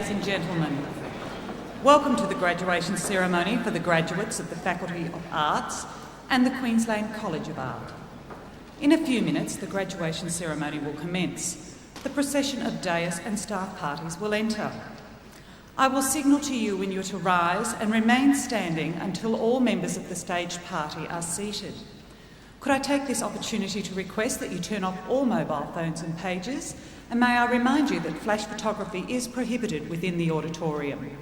Ladies and gentlemen, welcome to the graduation ceremony for the graduates of the Faculty of Arts and the Queensland College of Art. In a few minutes, the graduation ceremony will commence. The procession of dais and staff parties will enter. I will signal to you when you are to rise and remain standing until all members of the staged party are seated. Could I take this opportunity to request that you turn off all mobile phones and pages, and may I remind you that flash photography is prohibited within the auditorium.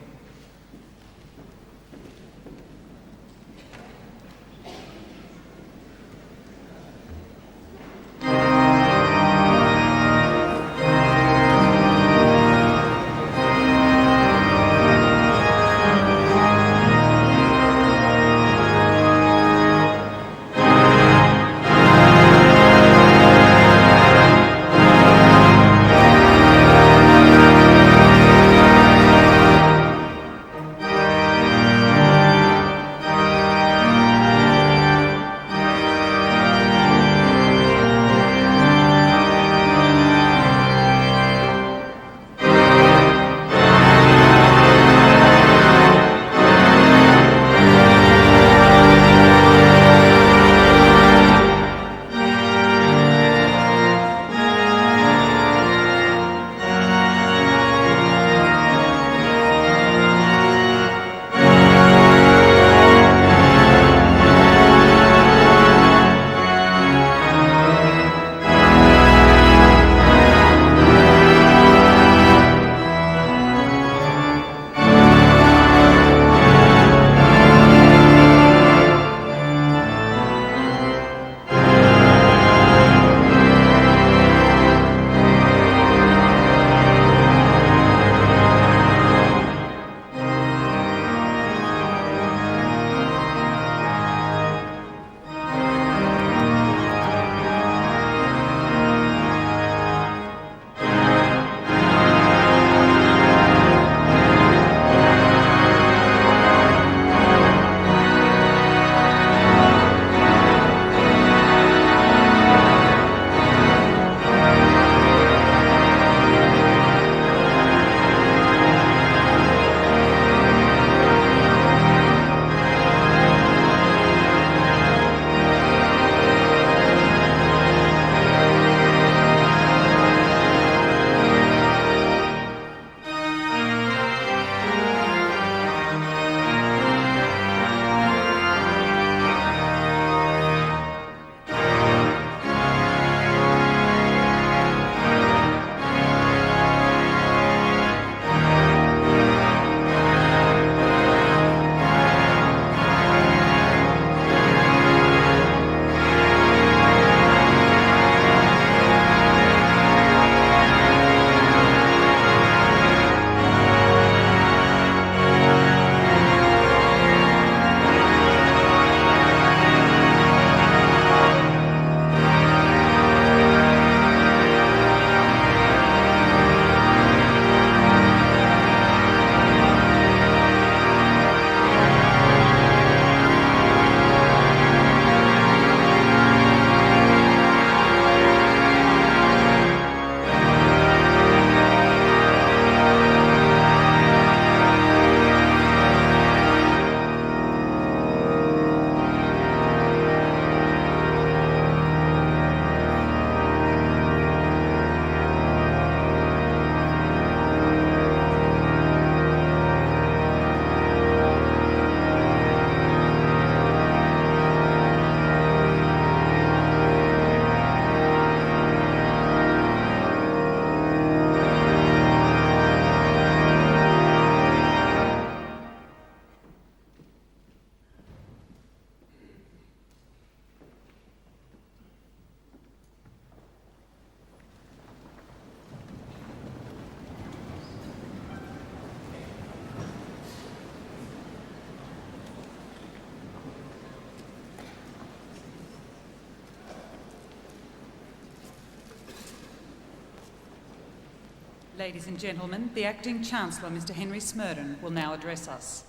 Ladies and gentlemen, the Acting Chancellor, Mr. Henry Smurden, will now address us.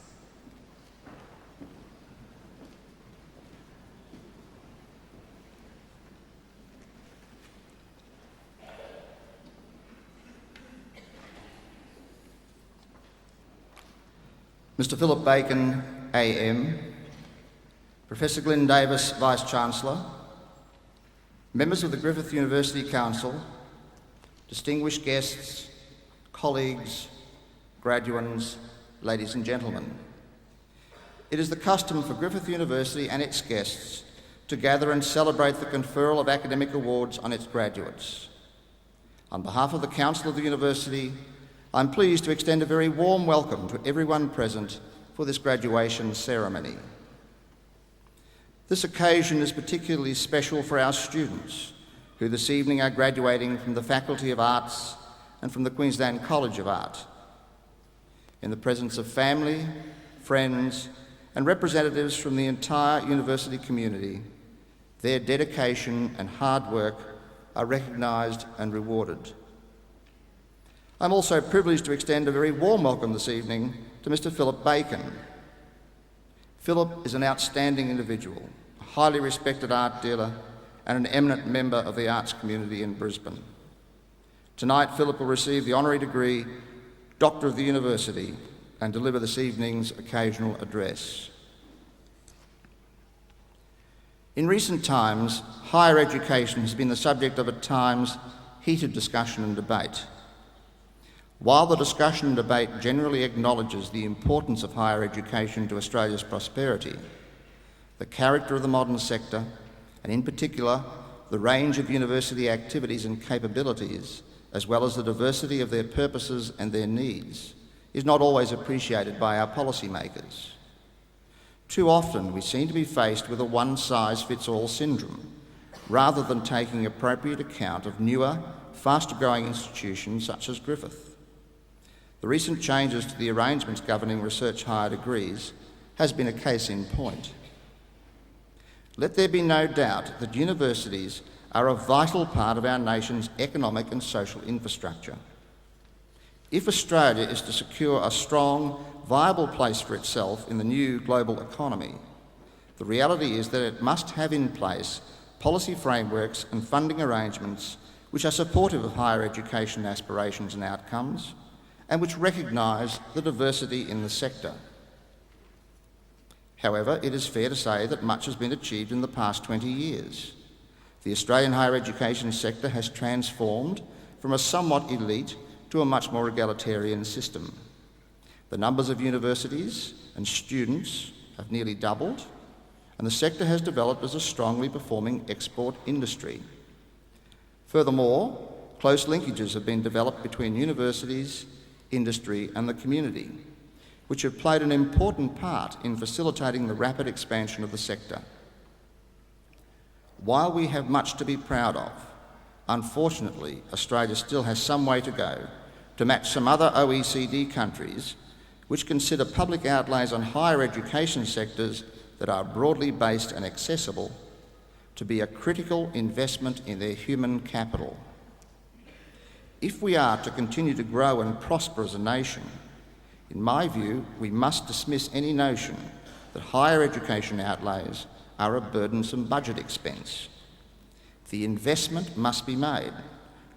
Mr. Philip Bacon, AM, Professor Glyn Davis, Vice-Chancellor, members of the Griffith University Council, distinguished guests, colleagues, graduands, ladies and gentlemen. It is the custom for Griffith University and its guests to gather and celebrate the conferral of academic awards on its graduates. On behalf of the Council of the University, I'm pleased to extend a very warm welcome to everyone present for this graduation ceremony. This occasion is particularly special for our students, who this evening are graduating from the Faculty of Arts and from the Queensland College of Art. In the presence of family, friends, and representatives from the entire university community, their dedication and hard work are recognised and rewarded. I'm also privileged to extend a very warm welcome this evening to Mr. Philip Bacon. Philip is an outstanding individual, a highly respected art dealer, and an eminent member of the arts community in Brisbane. Tonight, Philip will receive the honorary degree Doctor of the University and deliver this evening's occasional address. In recent times, higher education has been the subject of at times heated discussion and debate. While the discussion and debate generally acknowledges the importance of higher education to Australia's prosperity, the character of the modern sector, and in particular, the range of university activities and capabilities, as well as the diversity of their purposes and their needs, is not always appreciated by our policymakers. Too often, we seem to be faced with a one-size-fits-all syndrome, rather than taking appropriate account of newer, faster-growing institutions such as Griffith. The recent changes to the arrangements governing research higher degrees has been a case in point. Let there be no doubt that universities are a vital part of our nation's economic and social infrastructure. If Australia is to secure a strong, viable place for itself in the new global economy, the reality is that it must have in place policy frameworks and funding arrangements which are supportive of higher education aspirations and outcomes, and which recognise the diversity in the sector. However, it is fair to say that much has been achieved in the past 20 years. The Australian higher education sector has transformed from a somewhat elite to a much more egalitarian system. The numbers of universities and students have nearly doubled, and the sector has developed as a strongly performing export industry. Furthermore, close linkages have been developed between universities, industry and the community, which have played an important part in facilitating the rapid expansion of the sector. While we have much to be proud of, unfortunately, Australia still has some way to go to match some other OECD countries which consider public outlays on higher education sectors that are broadly based and accessible to be a critical investment in their human capital. If we are to continue to grow and prosper as a nation, in my view, we must dismiss any notion that higher education outlays are a burdensome budget expense. The investment must be made,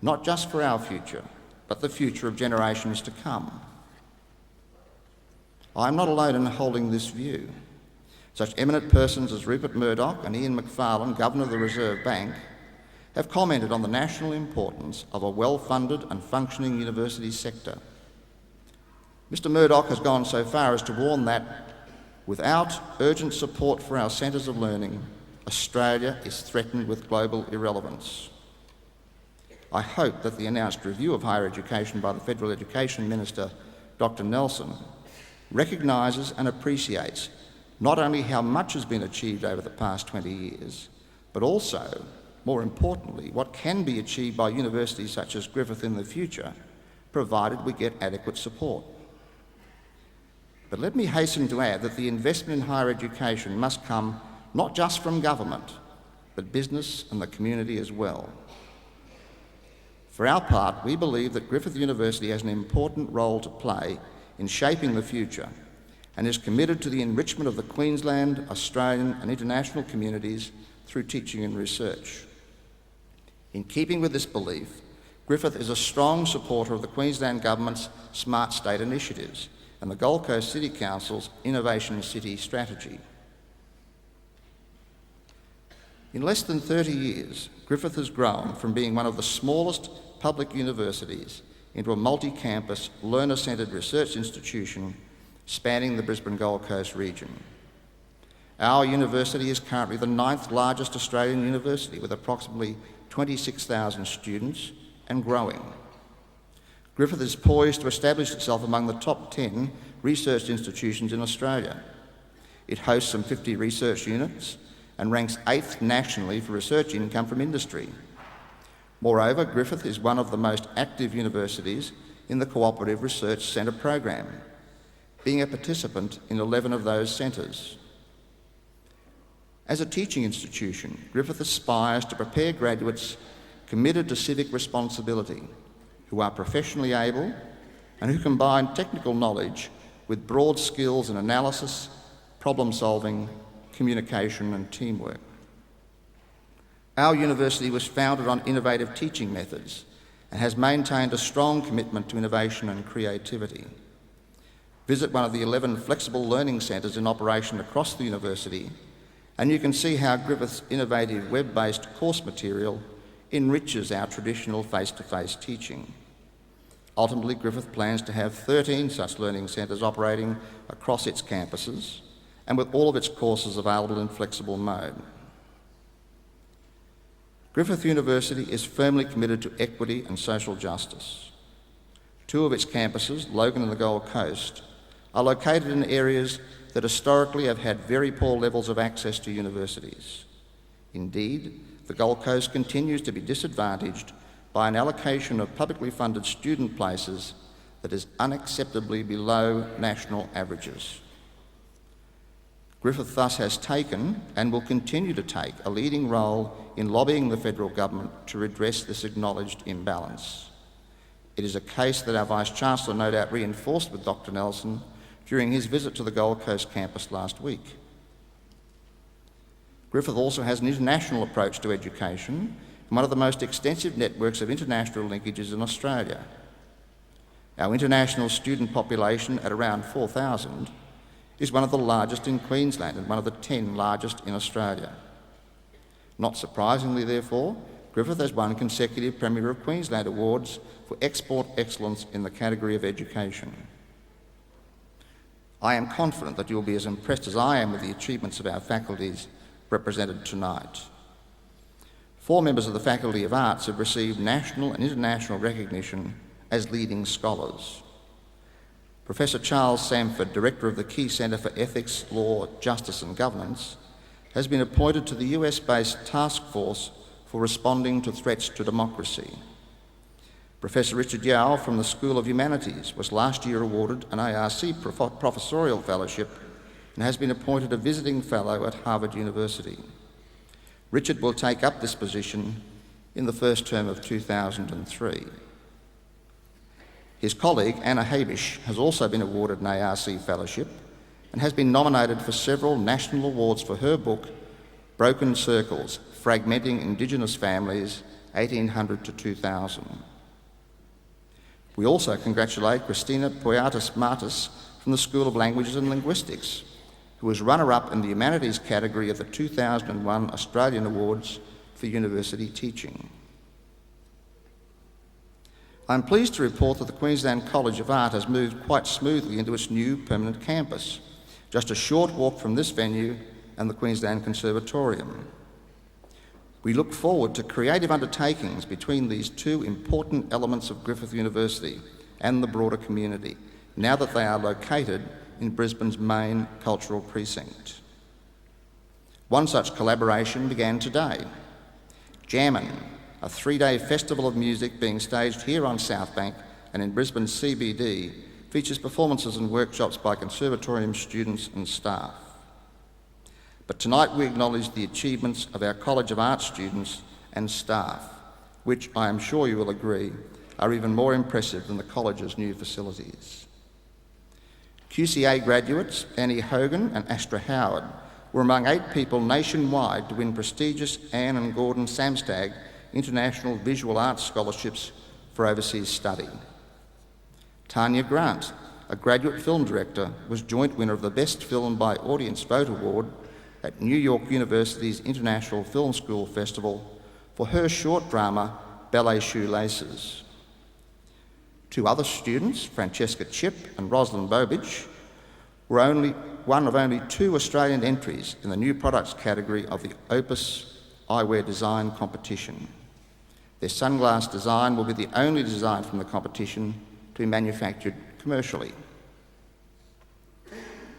not just for our future, but the future of generations to come. I'm not alone in holding this view. Such eminent persons as Rupert Murdoch and Ian Macfarlane, Governor of the Reserve Bank, have commented on the national importance of a well-funded and functioning university sector. Mr. Murdoch has gone so far as to warn that without urgent support for our centres of learning, Australia is threatened with global irrelevance. I hope that the announced review of higher education by the Federal Education Minister, Dr. Nelson, recognises and appreciates not only how much has been achieved over the past 20 years, but also, more importantly, what can be achieved by universities such as Griffith in the future, provided we get adequate support. But let me hasten to add that the investment in higher education must come not just from government, but business and the community as well. For our part, we believe that Griffith University has an important role to play in shaping the future and is committed to the enrichment of the Queensland, Australian and international communities through teaching and research. In keeping with this belief, Griffith is a strong supporter of the Queensland Government's Smart State initiatives, and the Gold Coast City Council's Innovation City strategy. In less than 30 years, Griffith has grown from being one of the smallest public universities into a multi-campus, learner-centred research institution spanning the Brisbane Gold Coast region. Our university is currently the 9th largest Australian university with approximately 26,000 students and growing. Griffith is poised to establish itself among the top 10 research institutions in Australia. It hosts some 50 research units and ranks 8th nationally for research income from industry. Moreover, Griffith is one of the most active universities in the Cooperative Research Centre program, being a participant in 11 of those centres. As a teaching institution, Griffith aspires to prepare graduates committed to civic responsibility, who are professionally able and who combine technical knowledge with broad skills in analysis, problem solving, communication and teamwork. Our university was founded on innovative teaching methods and has maintained a strong commitment to innovation and creativity. Visit one of the 11 flexible learning centres in operation across the university and you can see how Griffith's innovative web-based course material enriches our traditional face-to-face teaching. Ultimately, Griffith plans to have 13 such learning centres operating across its campuses and with all of its courses available in flexible mode. Griffith University is firmly committed to equity and social justice. 2 of its campuses, Logan and the Gold Coast, are located in areas that historically have had very poor levels of access to universities. Indeed, the Gold Coast continues to be disadvantaged by an allocation of publicly funded student places that is unacceptably below national averages. Griffith thus has taken and will continue to take a leading role in lobbying the federal government to redress this acknowledged imbalance. It is a case that our Vice-Chancellor no doubt reinforced with Dr Nelson during his visit to the Gold Coast campus last week. Griffith also has an international approach to education and one of the most extensive networks of international linkages in Australia. Our international student population at around 4,000 is one of the largest in Queensland and one of the 10 largest in Australia. Not surprisingly, therefore, Griffith has won consecutive Premier of Queensland awards for export excellence in the category of education. I am confident that you will be as impressed as I am with the achievements of our faculties represented tonight. 4 members of the Faculty of Arts have received national and international recognition as leading scholars. Professor Charles Samford, Director of the Key Centre for Ethics, Law, Justice and Governance, has been appointed to the US-based Task Force for Responding to Threats to Democracy. Professor Richard Yao from the School of Humanities was last year awarded an ARC Professorial Fellowship and has been appointed a Visiting Fellow at Harvard University. Richard will take up this position in the first term of 2003. His colleague, Anna Habish, has also been awarded an ARC Fellowship and has been nominated for several national awards for her book, Broken Circles, Fragmenting Indigenous Families, 1800 to 2000. We also congratulate Christina Poyatis-Martis from the School of Languages and Linguistics, who was runner-up in the Humanities category of the 2001 Australian Awards for University Teaching. I'm pleased to report that the Queensland College of Art has moved quite smoothly into its new permanent campus, just a short walk from this venue and the Queensland Conservatorium. We look forward to creative undertakings between these 2 important elements of Griffith University and the broader community, now that they are located in Brisbane's main cultural precinct. One such collaboration began today. Jammin', a 3-day festival of music being staged here on South Bank and in Brisbane's CBD, features performances and workshops by conservatorium students and staff. But tonight we acknowledge the achievements of our College of Art students and staff, which I am sure you will agree are even more impressive than the college's new facilities. QCA graduates Annie Hogan and Astra Howard were among 8 people nationwide to win prestigious Anne and Gordon Samstag International Visual Arts Scholarships for overseas study. Tanya Grant, a graduate film director, was joint winner of the Best Film by Audience Vote Award at New York University's International Film School Festival for her short drama, Ballet Shoelaces. Two other students, Francesca Chip and Rosalind Bobich, were only one of only two Australian entries in the new products category of the Opus Eyewear Design Competition. Their sunglass design will be the only design from the competition to be manufactured commercially.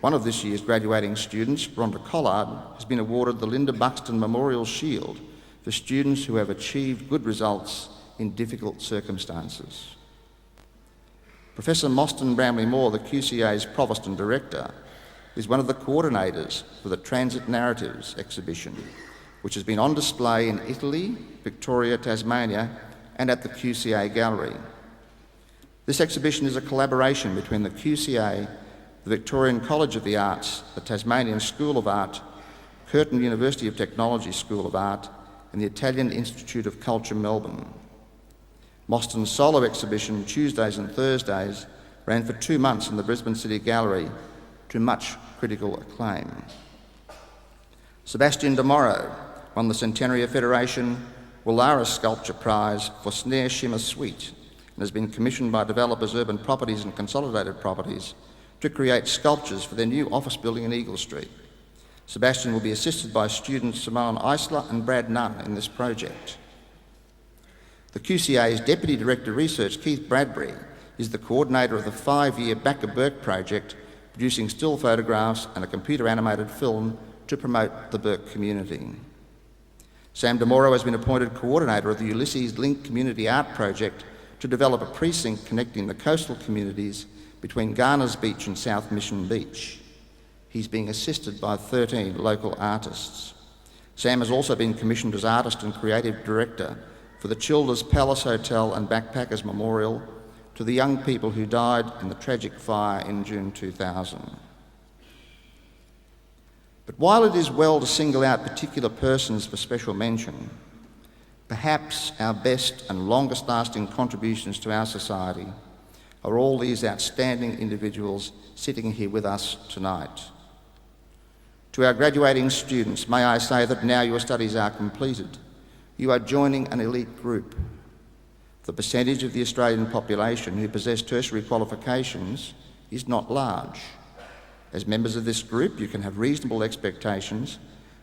One of this year's graduating students, Rhonda Collard, has been awarded the Linda Buxton Memorial Shield for students who have achieved good results in difficult circumstances. Professor Mostyn Bramley-Moore, the QCA's Provost and Director, is one of the coordinators for the Transit Narratives exhibition, which has been on display in Italy, Victoria, Tasmania, and at the QCA Gallery. This exhibition is a collaboration between the QCA, the Victorian College of the Arts, the Tasmanian School of Art, Curtin University of Technology School of Art, and the Italian Institute of Culture, Melbourne. Mostyn's solo exhibition, Tuesdays and Thursdays, ran for 2 months in the Brisbane City Gallery to much critical acclaim. Sebastian de Morro won the Centenario Federation Willara Sculpture Prize for Snare Shimmer Suite and has been commissioned by developers Urban Properties and Consolidated Properties to create sculptures for their new office building in Eagle Street. Sebastian will be assisted by students Simone Eisler and Brad Nunn in this project. The QCA's Deputy Director of Research, Keith Bradbury, is the coordinator of the 5-year Backer-Burke project, producing still photographs and a computer-animated film to promote the Burke community. Sam de Morro has been appointed coordinator of the Ulysses Link Community Art Project to develop a precinct connecting the coastal communities between Garners Beach and South Mission Beach. He's being assisted by 13 local artists. Sam has also been commissioned as artist and creative director for the Childers Palace Hotel and Backpackers Memorial to the young people who died in the tragic fire in June 2000. But while it is well to single out particular persons for special mention, perhaps our best and longest-lasting contributions to our society are all these outstanding individuals sitting here with us tonight. To our graduating students, may I say that now your studies are completed, you are joining an elite group. The percentage of the Australian population who possess tertiary qualifications is not large. As members of this group, you can have reasonable expectations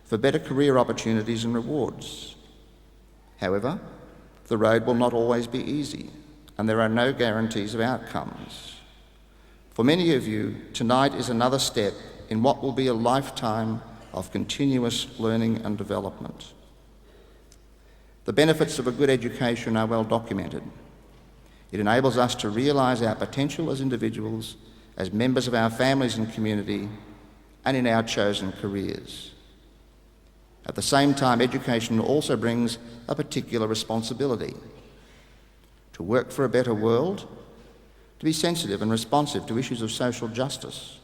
for better career opportunities and rewards. However, the road will not always be easy, and there are no guarantees of outcomes. For many of you, tonight is another step in what will be a lifetime of continuous learning and development. The benefits of a good education are well documented. It enables us to realise our potential as individuals, as members of our families and community, and in our chosen careers. At the same time, education also brings a particular responsibility: to work for a better world, to be sensitive and responsive to issues of social justice,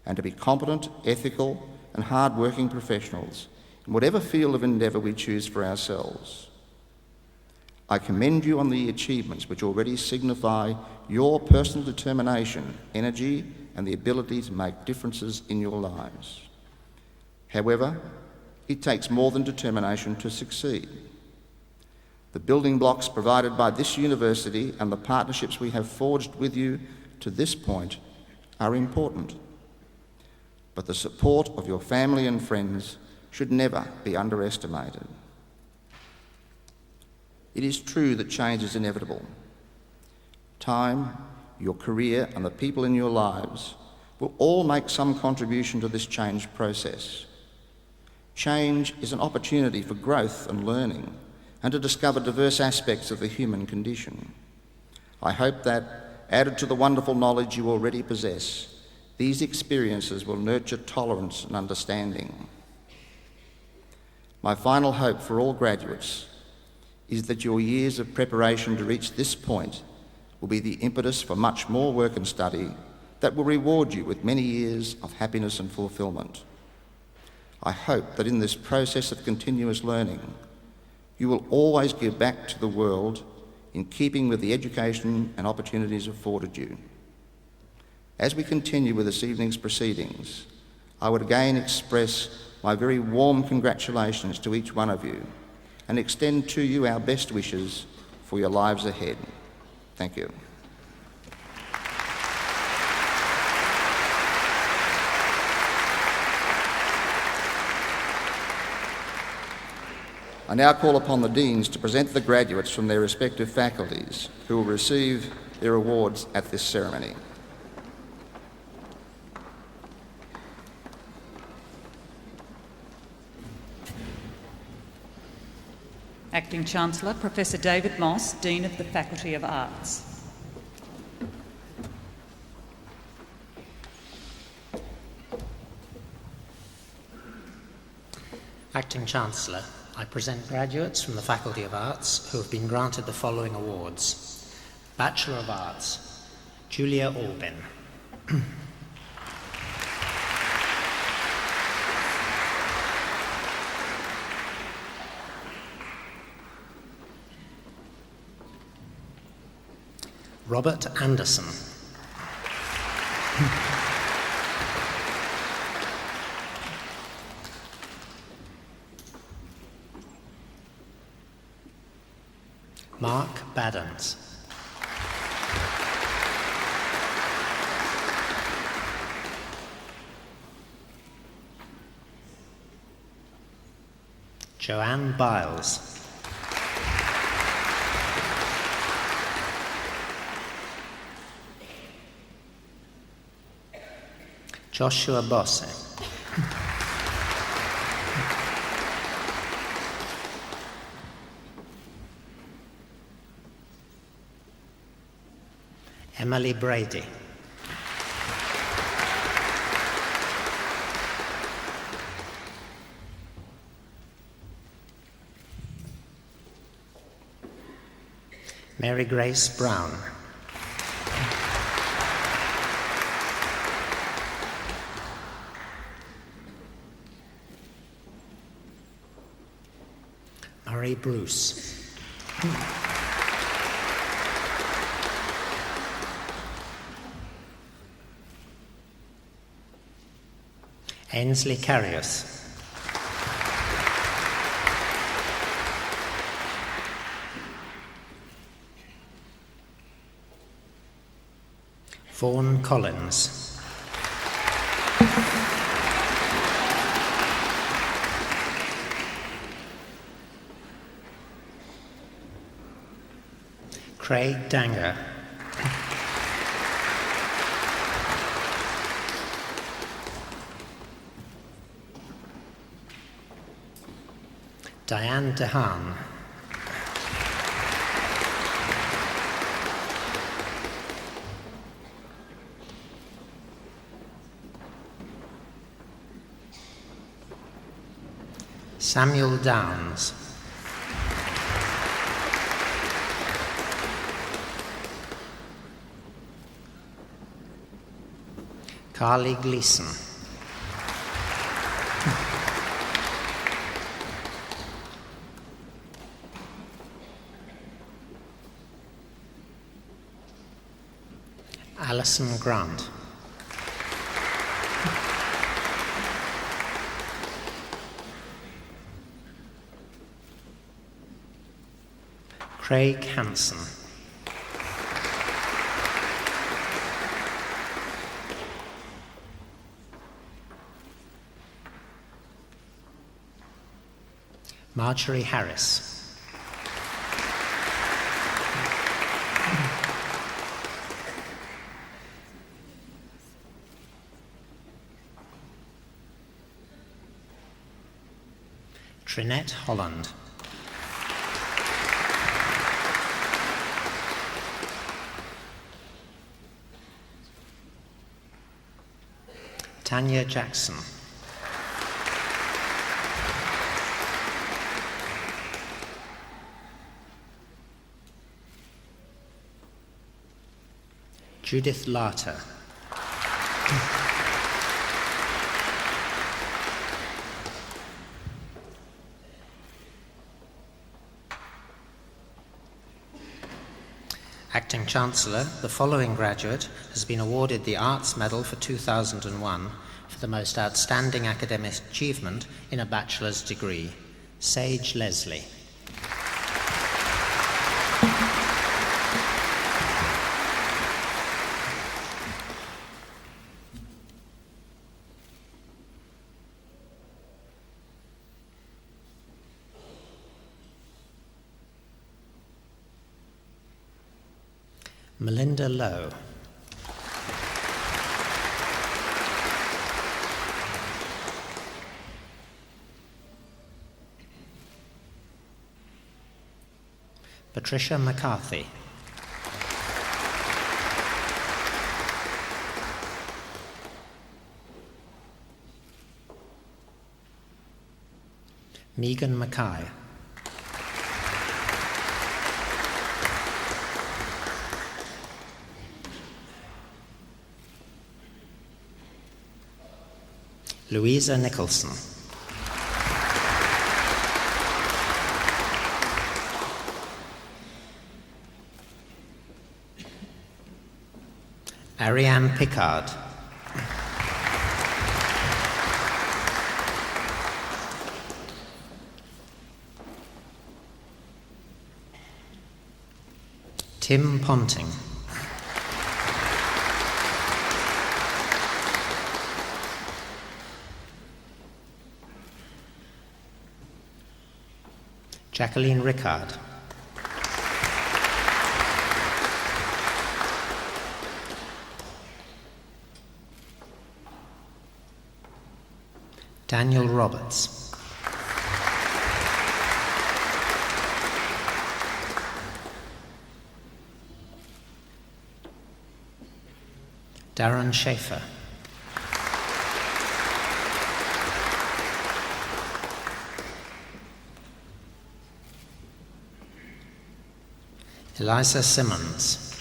and to be competent, ethical, and hard-working professionals in whatever field of endeavour we choose for ourselves. I commend you on the achievements which already signify your personal determination, energy, and the ability to make differences in your lives. However, it takes more than determination to succeed. The building blocks provided by this university and the partnerships we have forged with you to this point are important. But the support of your family and friends should never be underestimated. It is true that change is inevitable. Time, your career, and the people in your lives will all make some contribution to this change process. Change is an opportunity for growth and learning, and to discover diverse aspects of the human condition. I hope that, added to the wonderful knowledge you already possess, these experiences will nurture tolerance and understanding. My final hope for all graduates is that your years of preparation to reach this point will be the impetus for much more work and study that will reward you with many years of happiness and fulfilment. I hope that in this process of continuous learning, you will always give back to the world in keeping with the education and opportunities afforded you. As we continue with this evening's proceedings, I would again express my very warm congratulations to each one of you and extend to you our best wishes for your lives ahead. Thank you. I now call upon the Deans to present the graduates from their respective faculties who will receive their awards at this ceremony. Acting Chancellor, Professor David Moss, Dean of the Faculty of Arts. Acting Chancellor, I present graduates from the Faculty of Arts who have been granted the following awards. Bachelor of Arts, Julia Albin. Robert Anderson. Mark Baddens. Joanne Biles. Joshua Bosse. Emily Brady. Mary Grace Brown. Murray Bruce. Ainsley Carrius. Vaughan Collins. Craig Danger. Diane DeHaan. Samuel Downs. Carly Gleeson. Alison Grant. Craig Hansen. Marjorie Harris. Trinette Holland. Tanya Jackson. Judith Larter. Acting Chancellor, the following graduate has been awarded the Arts Medal for 2001 for the most outstanding academic achievement in a bachelor's degree. Sage Leslie. Melinda Lowe. Patricia McCarthy. Megan Mackay. Louisa Nicholson. Ariane Pickard. Tim Ponting. Jacqueline Rickard. Daniel Roberts. Darren Schaefer. Eliza Simmons.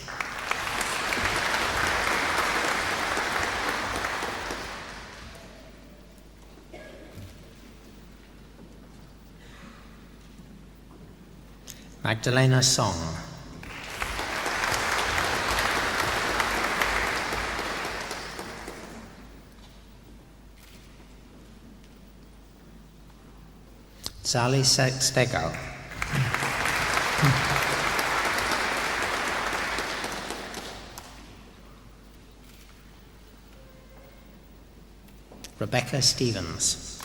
Magdalena Song. Sally Stegal. Rebecca Stevens.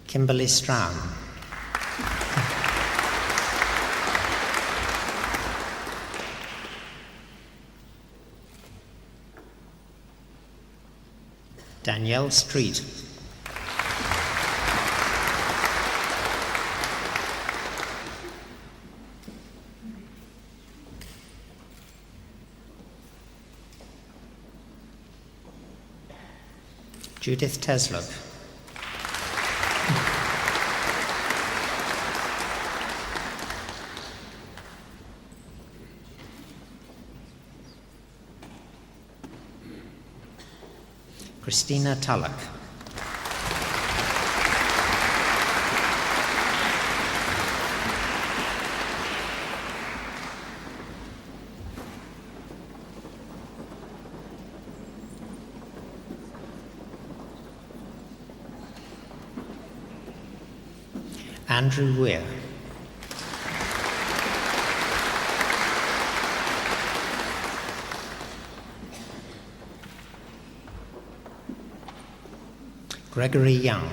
Kimberly Strawn. Danielle Street. Judith Teslop. Christina Tulloch. Andrew Weir. Gregory Young.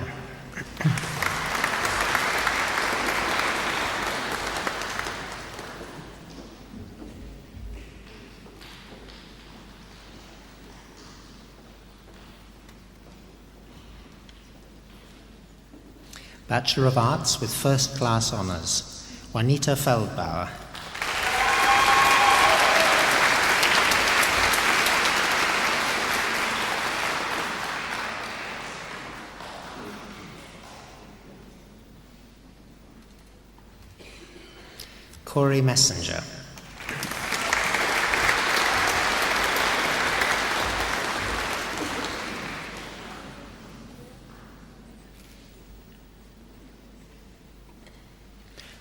Bachelor of Arts with First Class Honours, Juanita Feldbauer. Corey Messenger.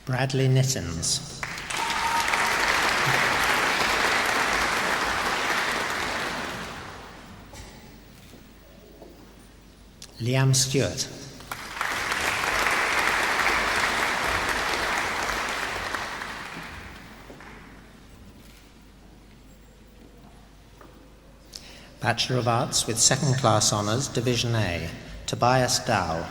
Bradley Nittins. Liam Stewart. Bachelor of Arts with Second Class Honours, Division A, Tobias Dow.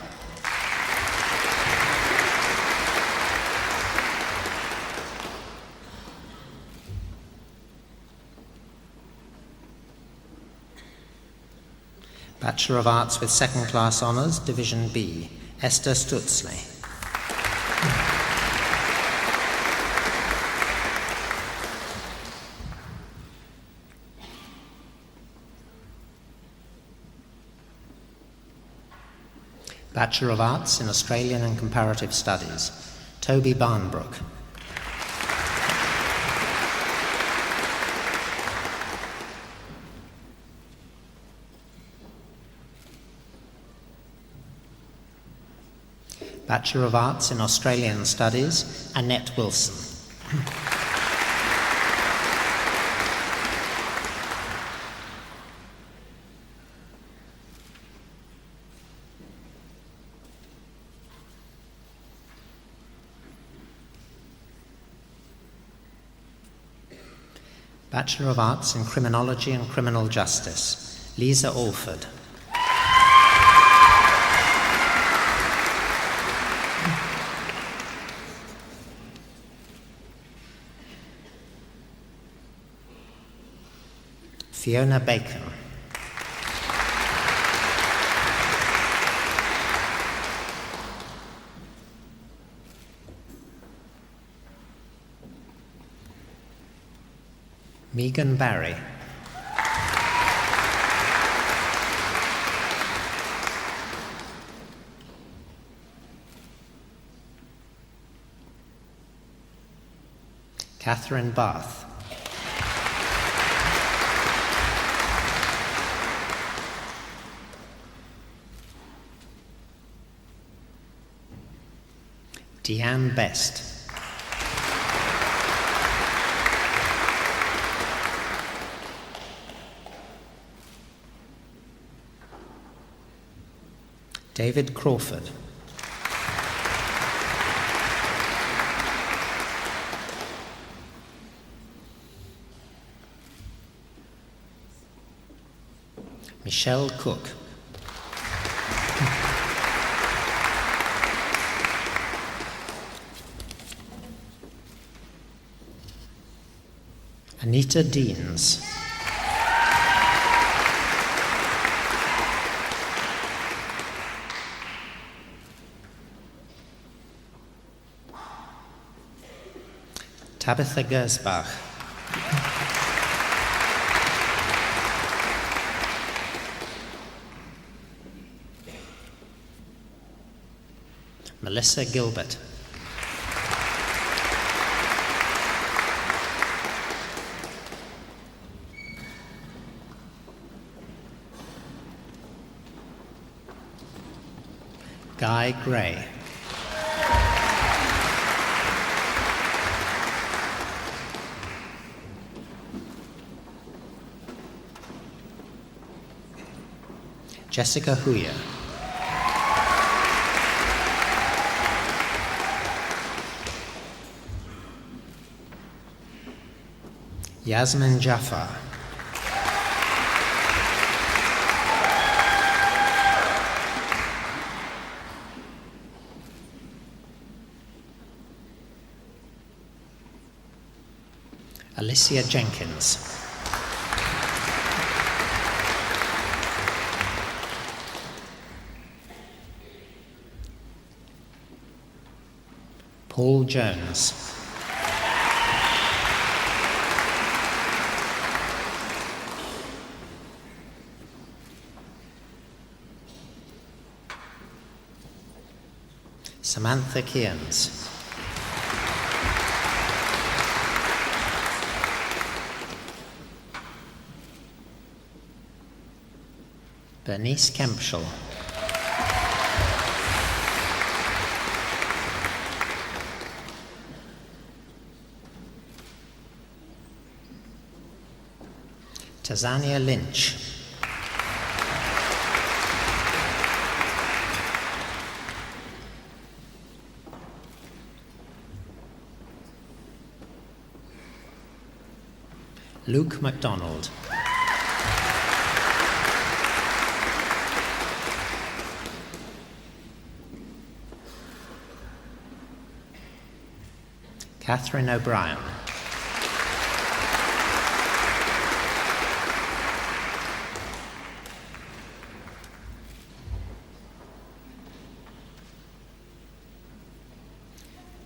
Bachelor of Arts with Second Class Honours, Division B, Esther Stutzley. Bachelor of Arts in Australian and Comparative Studies, Toby Barnbrook. Bachelor of Arts in Australian Studies, Annette Wilson. Bachelor of Arts in Criminology and Criminal Justice, Lisa Alford. Fiona Bacon. Megan Barry. Catherine Barth. Deanne Best. David Crawford. Michelle Cook. Anita Deans. Tabitha Gersbach. Melissa Gilbert. Guy Gray. Jessica Huyer. Yasmin Jafar. Alicia Jenkins. Paul Jones. Samantha Kearns. Bernice Kempschel. Tazania Lynch. Luke MacDonald. Catherine O'Brien.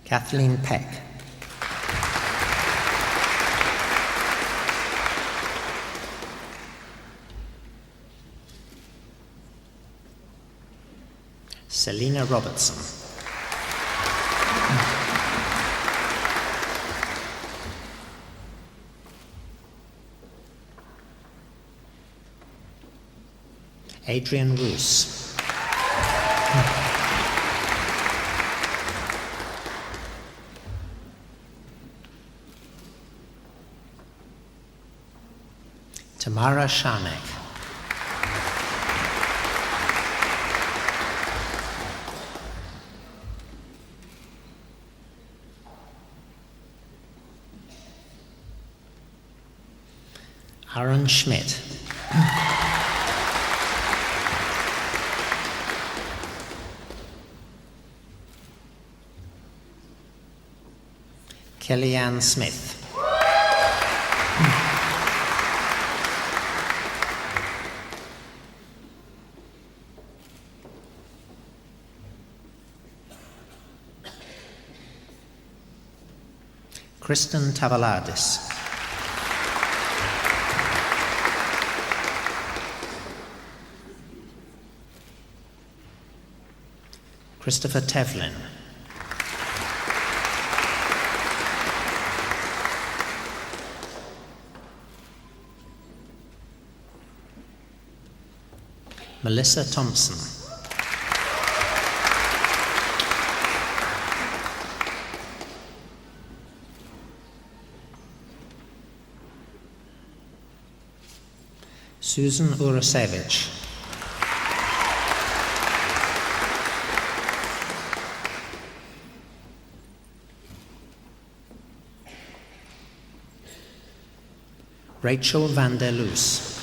Kathleen Peck. Selina Robertson. Adrian Roos. Tamara Sharnek. Aaron Schmidt. Kellyanne Smith. Kristen Tavaladis. Christopher Tevlin. Melissa Thompson. Susan Urasevich. Rachel van der Loos.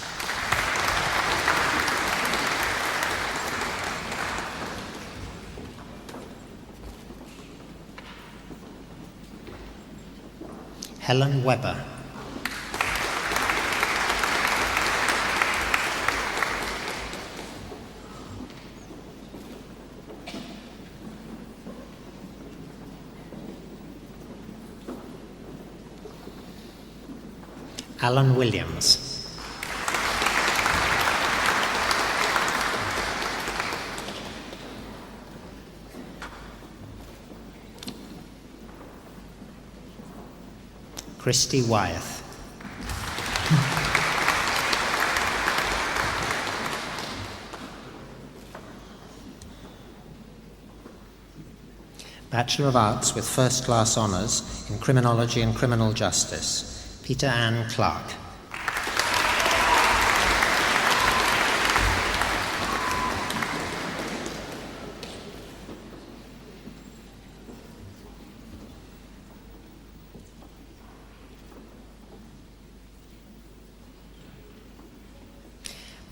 Helen Webber. Alan Williams. Christy Wyeth. Bachelor of Arts with First Class Honours in Criminology and Criminal Justice, Peter Ann Clark.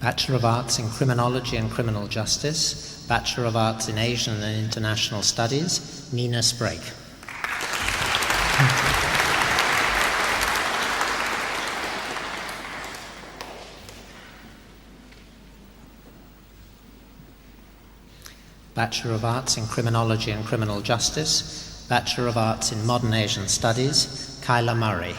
Bachelor of Arts in Criminology and Criminal Justice, Bachelor of Arts in Asian and International Studies, Nina Sprague. Bachelor of Arts in Criminology and Criminal Justice, Bachelor of Arts in Modern Asian Studies, Kyla Murray.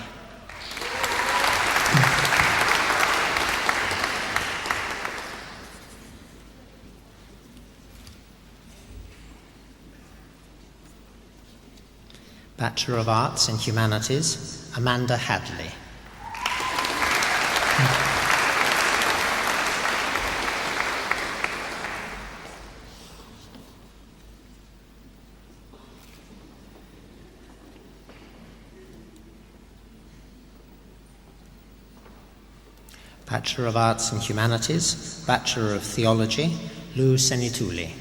Bachelor of Arts in Humanities, Amanda Hadley. Bachelor of Arts in Humanities, Bachelor of Theology, Lou Senituli.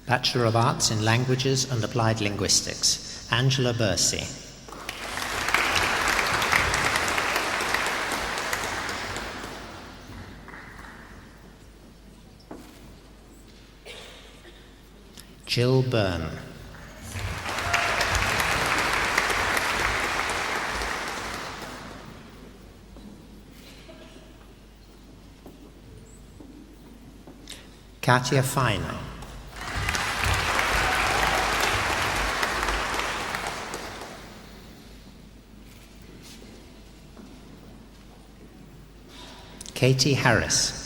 Bachelor of Arts in Languages and Applied Linguistics, Angela Bursey. Jill Byrne. Katia Feiner. Katie Harris.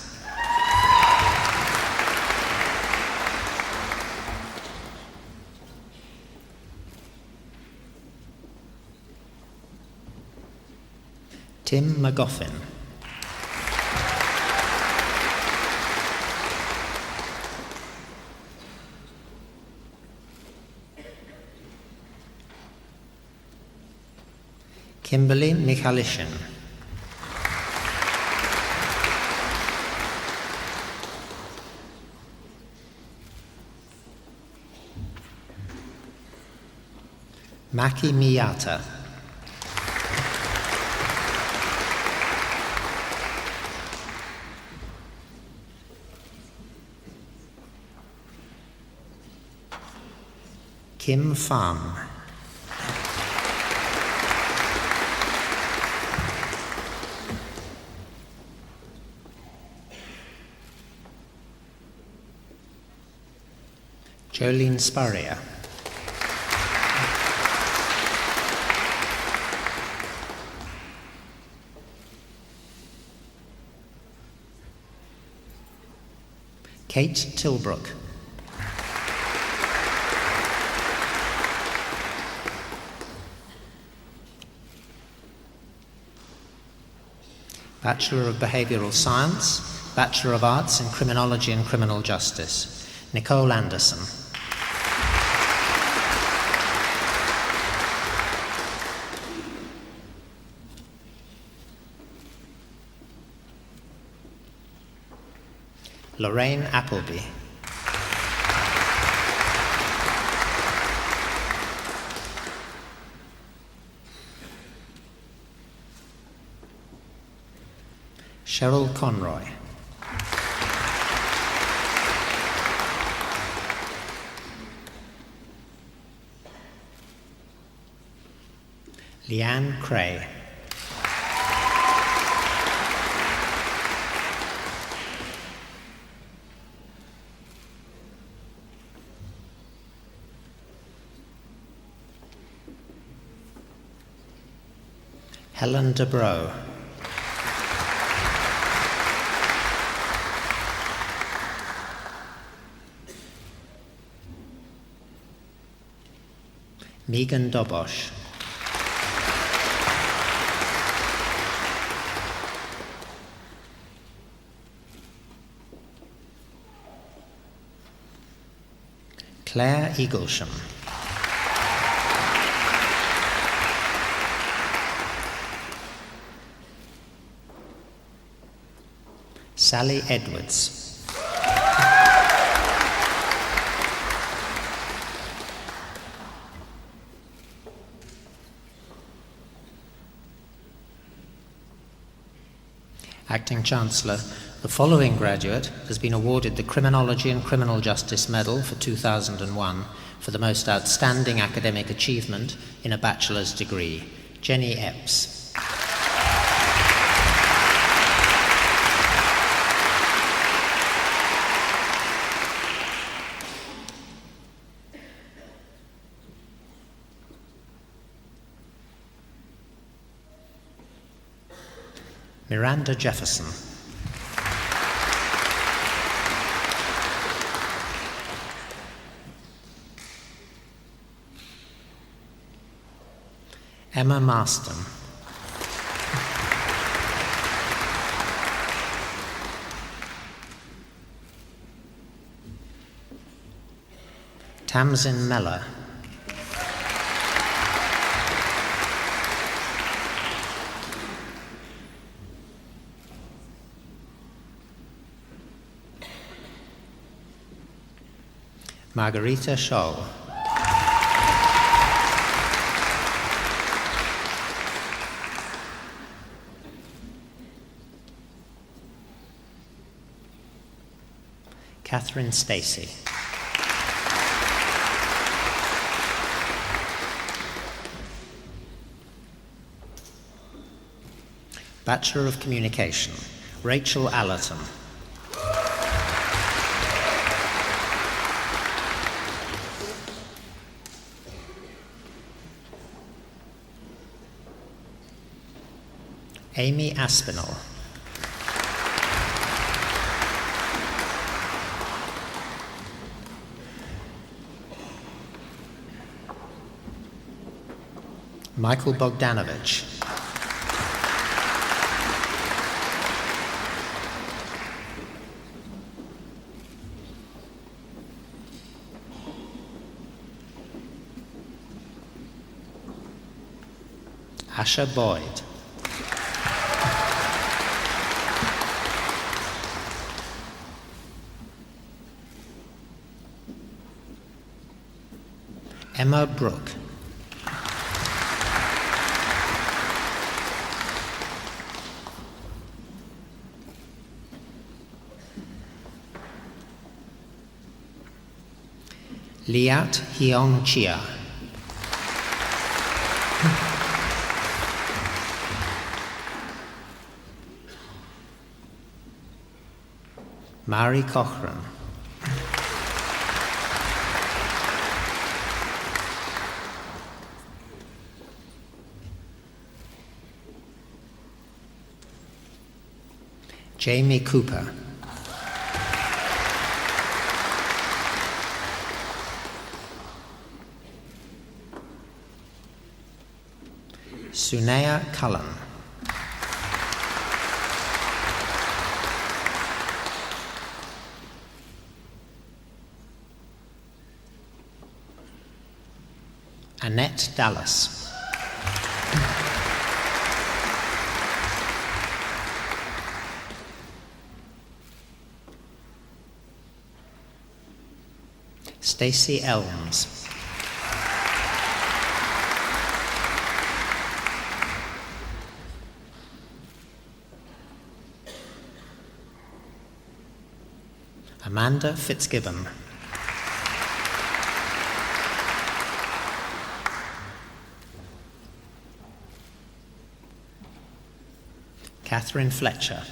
Tim McGoffin. Kimberly Michalishin. Maki Miyata. Kim Pham. Jolene Spurrier. Kate Tilbrook. Bachelor of Behavioural Science, Bachelor of Arts in Criminology and Criminal Justice, Nicole Anderson. Lorraine Appleby. Cheryl Conroy. Leanne Cray. Helen Dubrow. Megan Dobosh. Claire Eaglesham. Sally Edwards. Acting Chancellor, the following graduate has been awarded the Criminology and Criminal Justice Medal for 2001 for the most outstanding academic achievement in a bachelor's degree, Jenny Epps. Miranda Jefferson. Emma Marston. Tamsin Meller. Margarita Scholl. Catherine Stacey. Bachelor of Communication, Rachel Allerton. Amy Aspinall. Michael Bogdanovich. Asha Boyd. Emma Brooke. Liat Hyong Chia. Mari Cochran. Jamie Cooper. Sunaya Cullen. Annette Dallas. Stacey Elms. Amanda Fitzgibbon. Catherine Fletcher.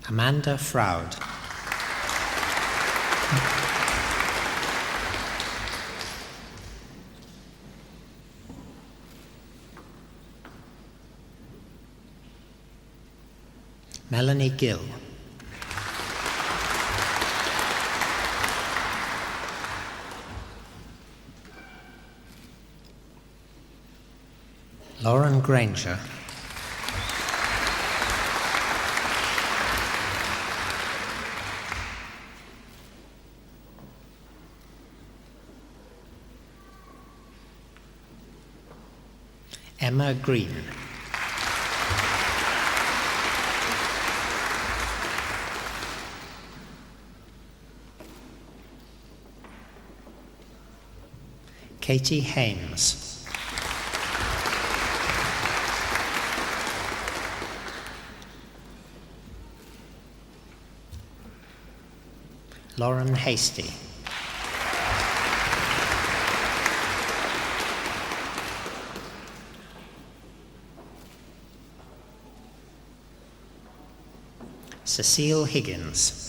Amanda Froud. Melanie Gill. Lauren Granger. Emma Green. Katie Hames. Lauren Hasty. Cecile Higgins.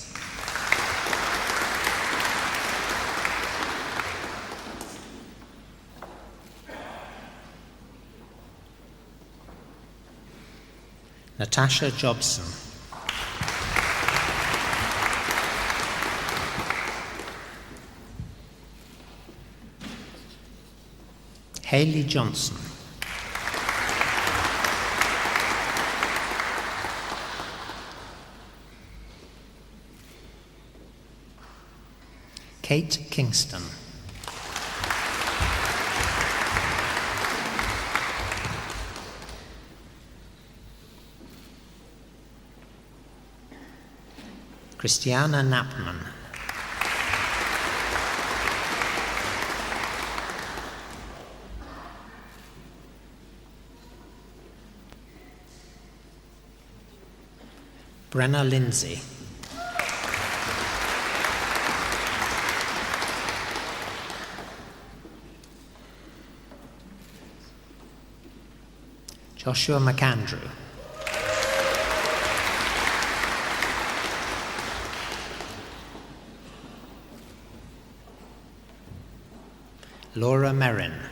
Natasha Jobson. Hayley Johnson. Kate Kingston. Christiana Knapman. Brenna Lindsay. Joshua McAndrew. Laura Merrin.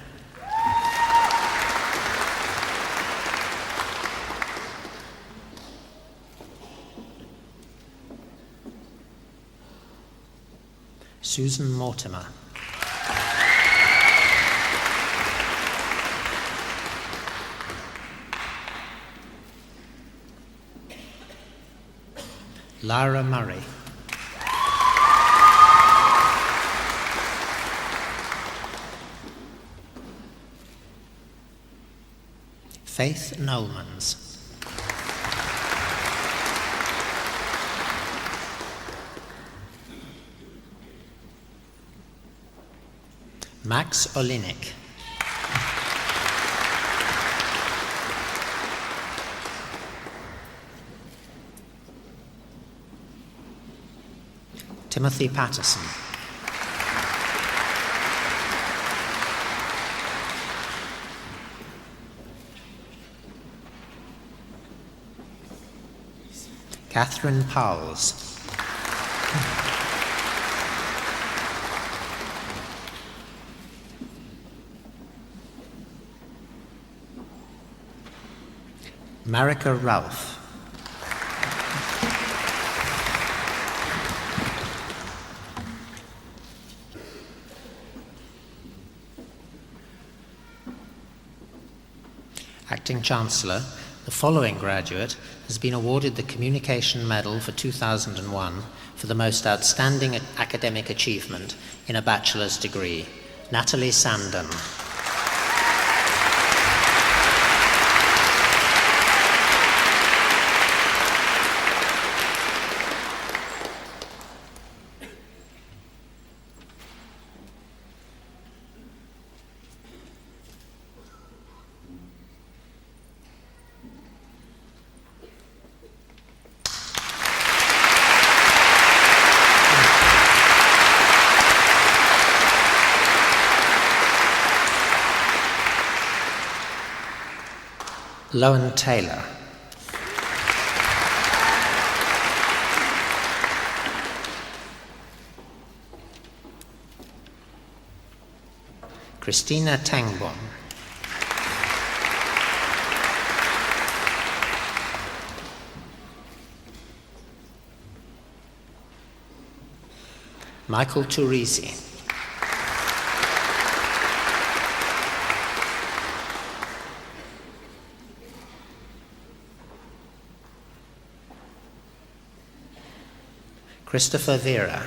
Susan Mortimer. Lara Murray. Faith Nolmans. Max Olinik. Timothy Patterson. Catherine Powles. Marika Ralph. Acting Chancellor, the following graduate has been awarded the Communication Medal for 2001 for the most outstanding academic achievement in a bachelor's degree. Natalie Sandon. Lowen Taylor. Christina Tangbom. Michael Turisi. Christopher Vera.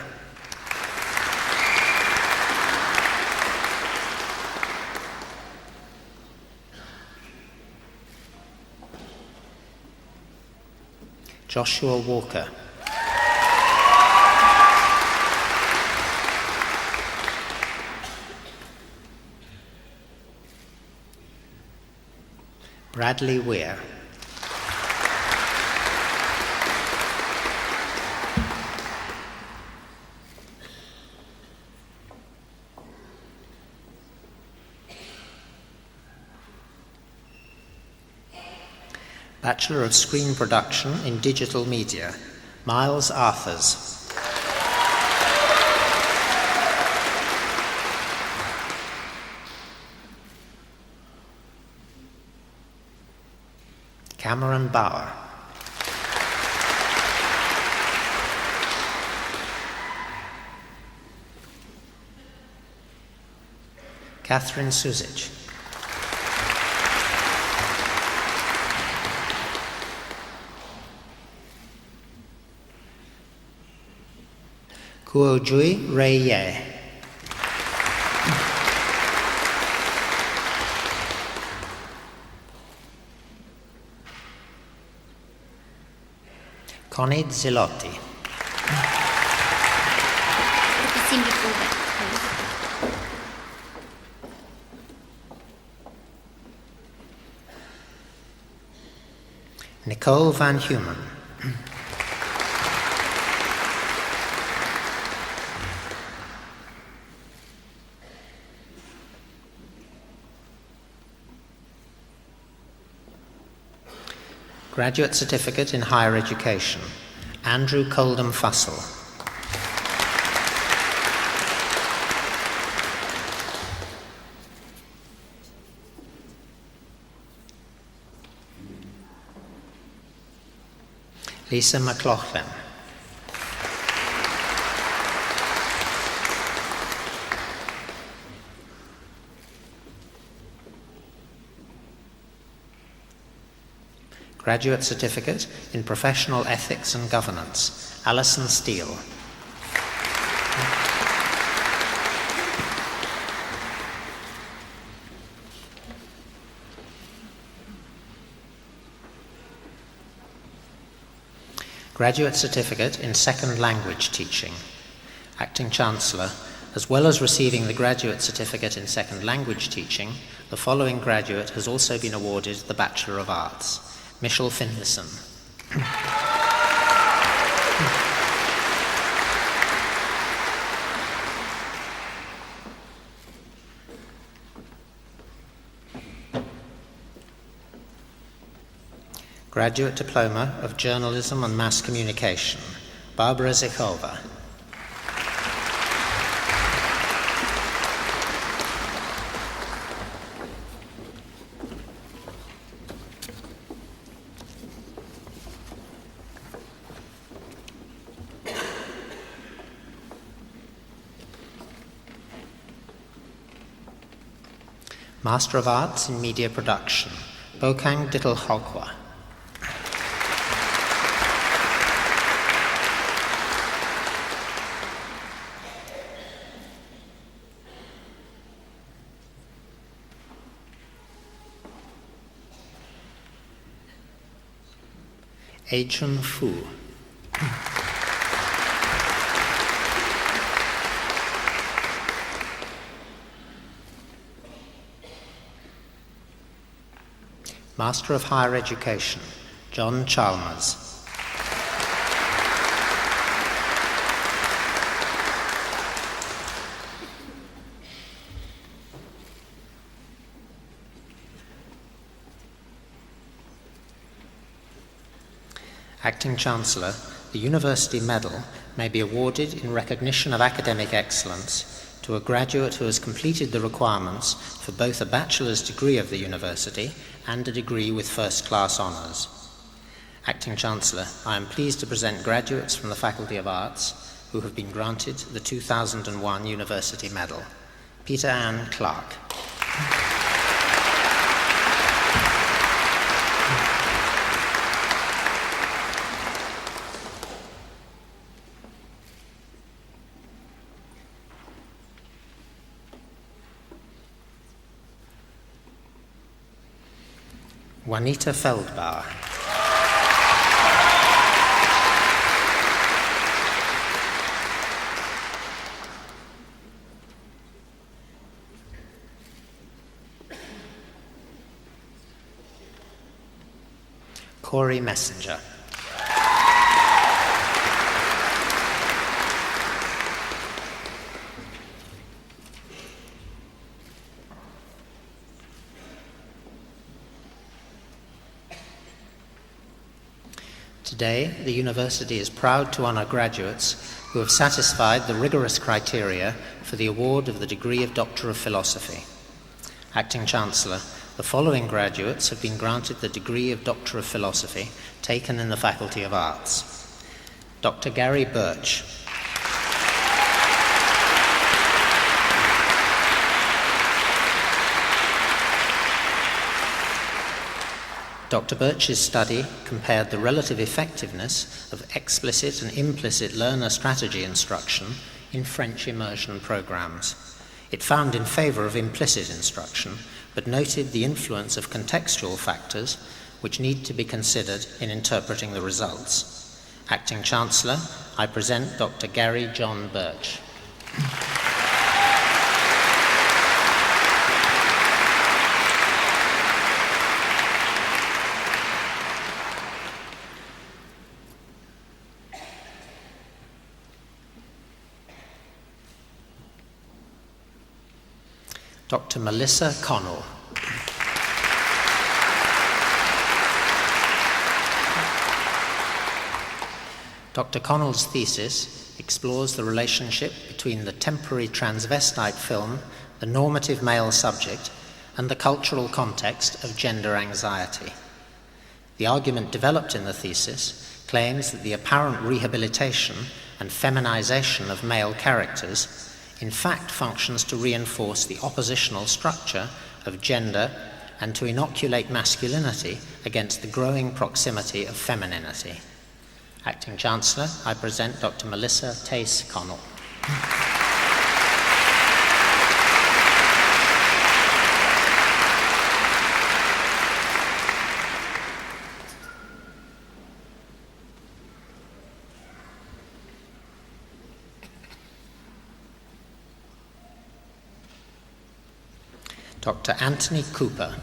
Joshua Walker. Bradley Weir. Bachelor of Screen Production in Digital Media, Miles Arthurs. Cameron Bauer. Catherine Suzic. Kuo Jui Rei Ye. Connie Zilotti. Nicole Van Humen. Graduate Certificate in Higher Education, Andrew Coldham Fussell. Lisa McLaughlin. Graduate Certificate in Professional Ethics and Governance, Alison Steele. Graduate Certificate in Second Language Teaching, Acting Chancellor. As well as receiving the Graduate Certificate in Second Language Teaching, the following graduate has also been awarded the Bachelor of Arts. Michelle Finlayson. Graduate Diploma of Journalism and Mass Communication, Barbara Zichova. Master of Arts in Media Production, Bokang Dittel Hogwa. Achun Fu. Master of Higher Education, John Chalmers. Acting Chancellor, the University Medal may be awarded in recognition of academic excellence to a graduate who has completed the requirements for both a bachelor's degree of the university and a degree with first-class honours. Acting Chancellor, I am pleased to present graduates from the Faculty of Arts who have been granted the 2001 University Medal. Peter Ann Clark. Juanita Feldbauer. Corey Messenger. Today, the University is proud to honour graduates who have satisfied the rigorous criteria for the award of the degree of Doctor of Philosophy. Acting Chancellor, the following graduates have been granted the degree of Doctor of Philosophy taken in the Faculty of Arts. Dr. Gary Birch. Dr. Birch's study compared the relative effectiveness of explicit and implicit learner strategy instruction in French immersion programs. It found in favour of implicit instruction, but noted the influence of contextual factors which need to be considered in interpreting the results. Acting Chancellor, I present Dr. Gary John Birch. Dr. Melissa Connell. Dr. Connell's thesis explores the relationship between the temporary transvestite film, the normative male subject, and the cultural context of gender anxiety. The argument developed in the thesis claims that the apparent rehabilitation and feminization of male characters in fact functions to reinforce the oppositional structure of gender and to inoculate masculinity against the growing proximity of femininity. Acting Chancellor, I present Dr. Melissa Tace Connell. Dr. Anthony Cooper.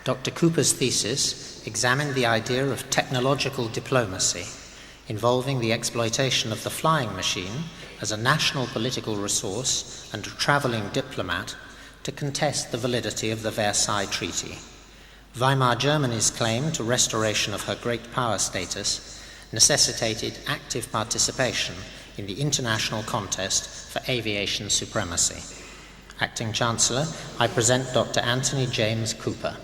Dr. Cooper's thesis examined the idea of technological diplomacy, involving the exploitation of the flying machine as a national political resource and a travelling diplomat to contest the validity of the Versailles Treaty. Weimar Germany's claim to restoration of her great power status necessitated active participation in the international contest for aviation supremacy. Acting Chancellor, I present Dr. Anthony James Cooper.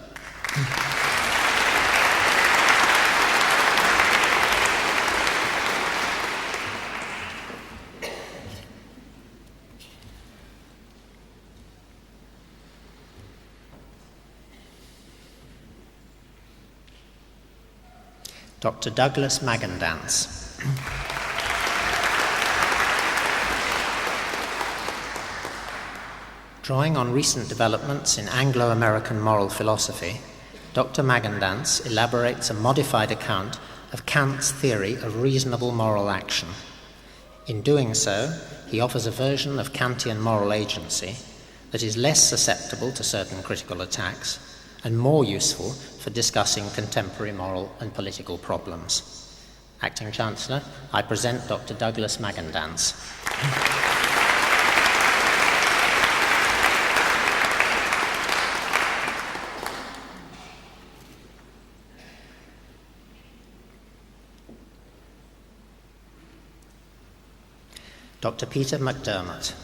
Dr. Douglas Magandance. Drawing on recent developments in Anglo-American moral philosophy, Dr. Magandance elaborates a modified account of Kant's theory of reasonable moral action. In doing so, he offers a version of Kantian moral agency that is less susceptible to certain critical attacks and more useful for discussing contemporary moral and political problems. Acting Chancellor, I present Dr. Douglas Magandance. Dr. Peter McDermott.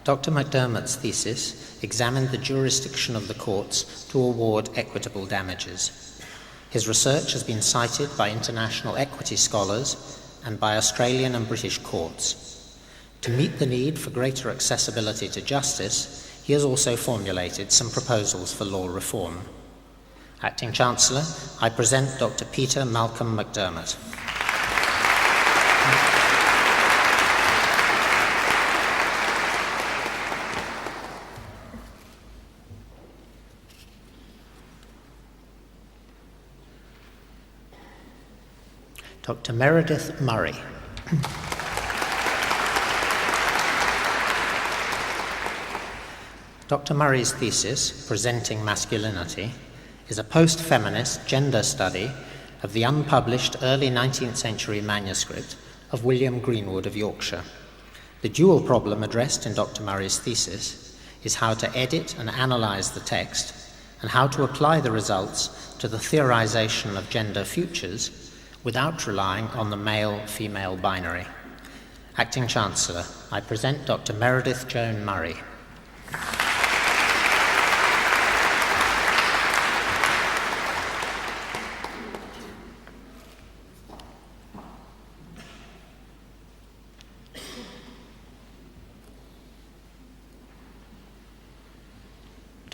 Dr. McDermott's thesis examined the jurisdiction of the courts to award equitable damages. His research has been cited by international equity scholars and by Australian and British courts. To meet the need for greater accessibility to justice, he has also formulated some proposals for law reform. Acting Chancellor, I present Dr. Peter Malcolm McDermott. Dr. Meredith Murray. Dr. Murray's thesis, Presenting Masculinity, is a post-feminist gender study of the unpublished early 19th century manuscript of William Greenwood of Yorkshire. The dual problem addressed in Dr. Murray's thesis is how to edit and analyse the text and how to apply the results to the theorisation of gender futures without relying on the male-female binary. Acting Chancellor, I present Dr. Meredith Joan Murray.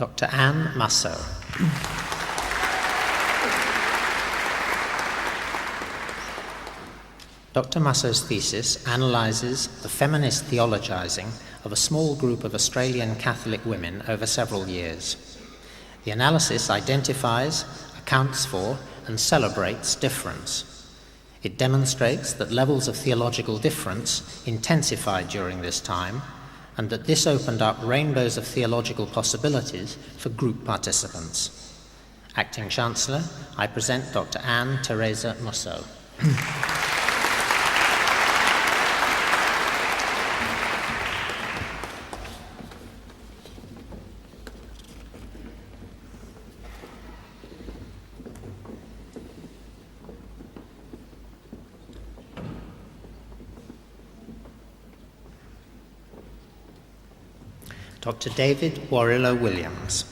Dr. Anne Musso. Dr. Musso's thesis analyses the feminist theologizing of a small group of Australian Catholic women over several years. The analysis identifies, accounts for, and celebrates difference. It demonstrates that levels of theological difference intensified during this time, and that this opened up rainbows of theological possibilities for group participants. Acting Chancellor, I present Dr. Anne Teresa Musso. Dr. David Warrillow-Williams.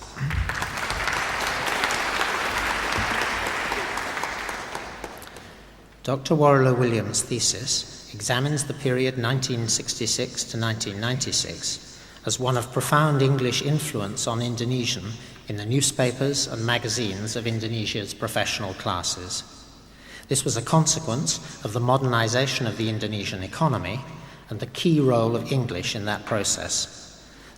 Dr. Warrillow-Williams' thesis examines the period 1966 to 1996 as one of profound English influence on Indonesian in the newspapers and magazines of Indonesia's professional classes. This was a consequence of the modernization of the Indonesian economy and the key role of English in that process.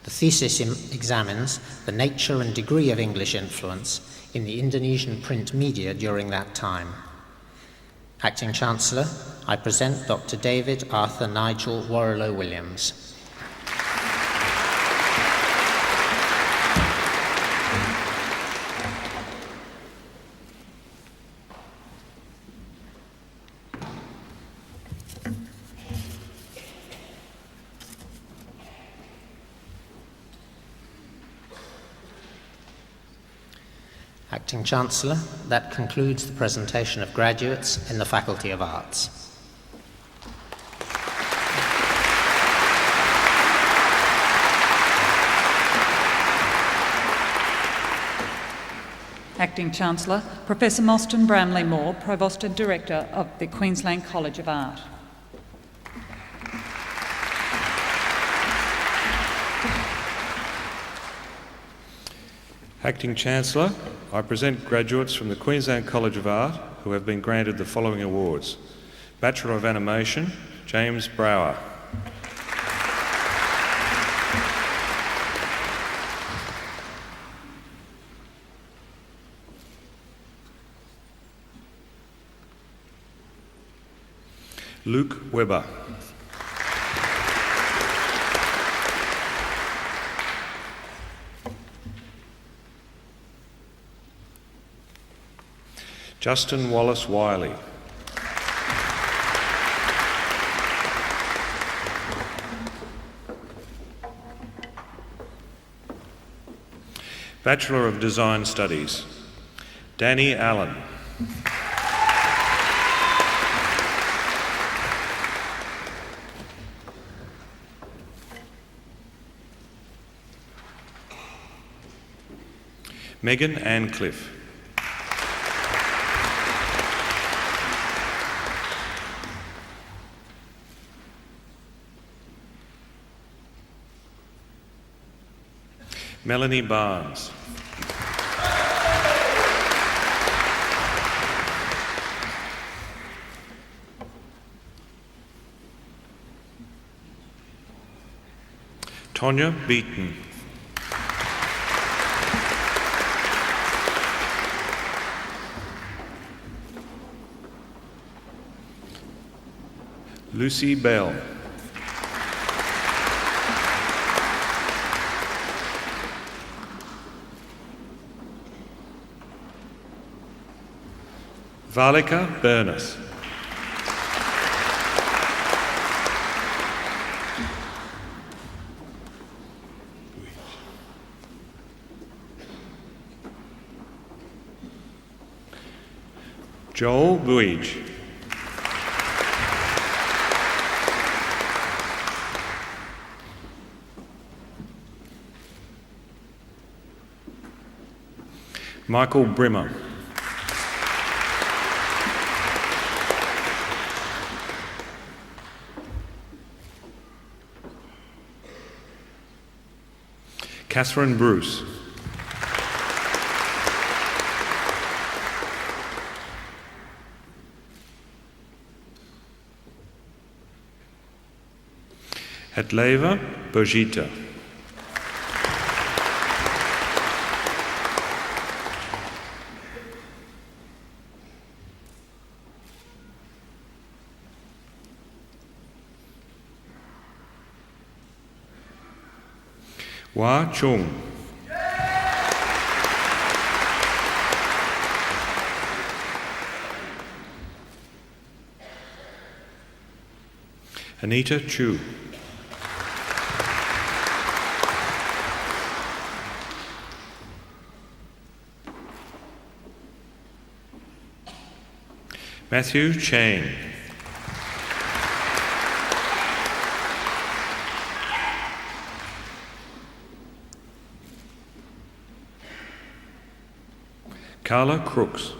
The thesis examines the nature and degree of English influence in the Indonesian print media during that time. Acting Chancellor, I present Dr. David Arthur Nigel Warrillow-Williams. Acting Chancellor, that concludes the presentation of graduates in the Faculty of Arts. Acting Chancellor, Professor Mostyn Bramley Moore, Provost and Director of the Queensland College of Art. Acting Chancellor, I present graduates from the Queensland College of Art who have been granted the following awards. Bachelor of Animation, James Brower. Luke Webber. Justin Wallace Wiley. Bachelor of Design Studies, Danny Allen. Megan Ancliffe. Melanie Barnes. Tonya Beaton. Lucy Bell. Valika Burness. Joel Buige. Michael Brimmer. Catherine Bruce. Hatleva Bojita. Hua Chung. Anita Chu. Matthew Chang. Carla Crooks.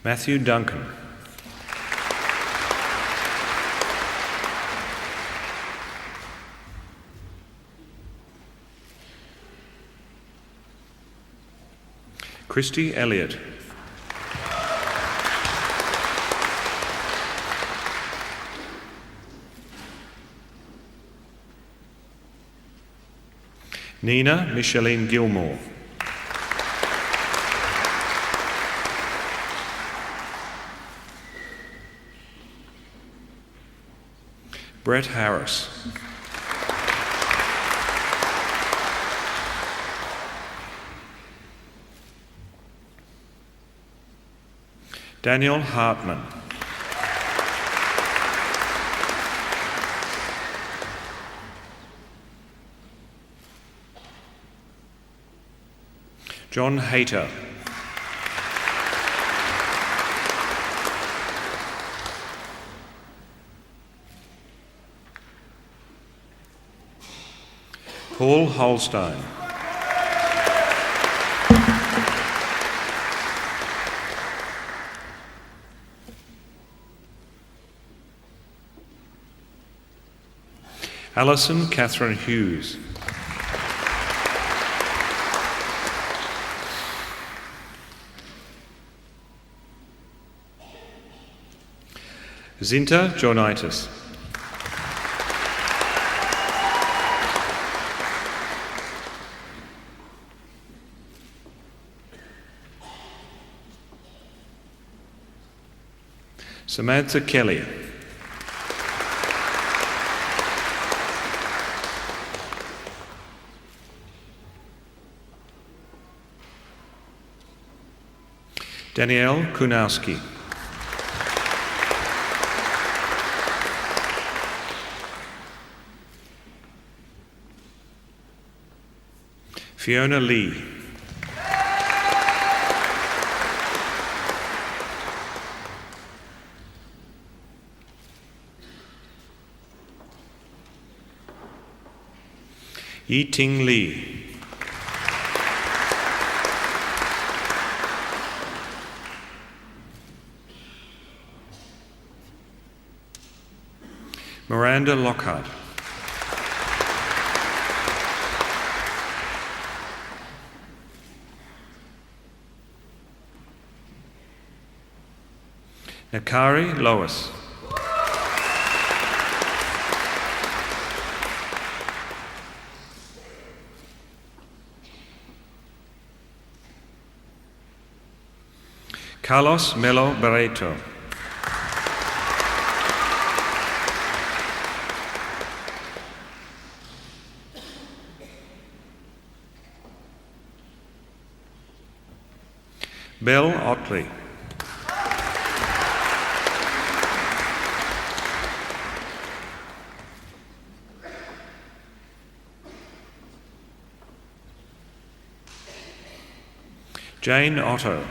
Matthew Duncan. Christy Elliott. Nina Micheline Gilmore. Brett Harris. Daniel Hartman. John Hayter. Paul Holstein. Alison Catherine Hughes. Zinta Jonitis. Samantha Kelly. Danielle Kunowski. Fiona Lee. Yi Ting Lee. Miranda Lockhart. Nakari Lois. Carlos Melo Barreto. Belle Otley. Jane Otto.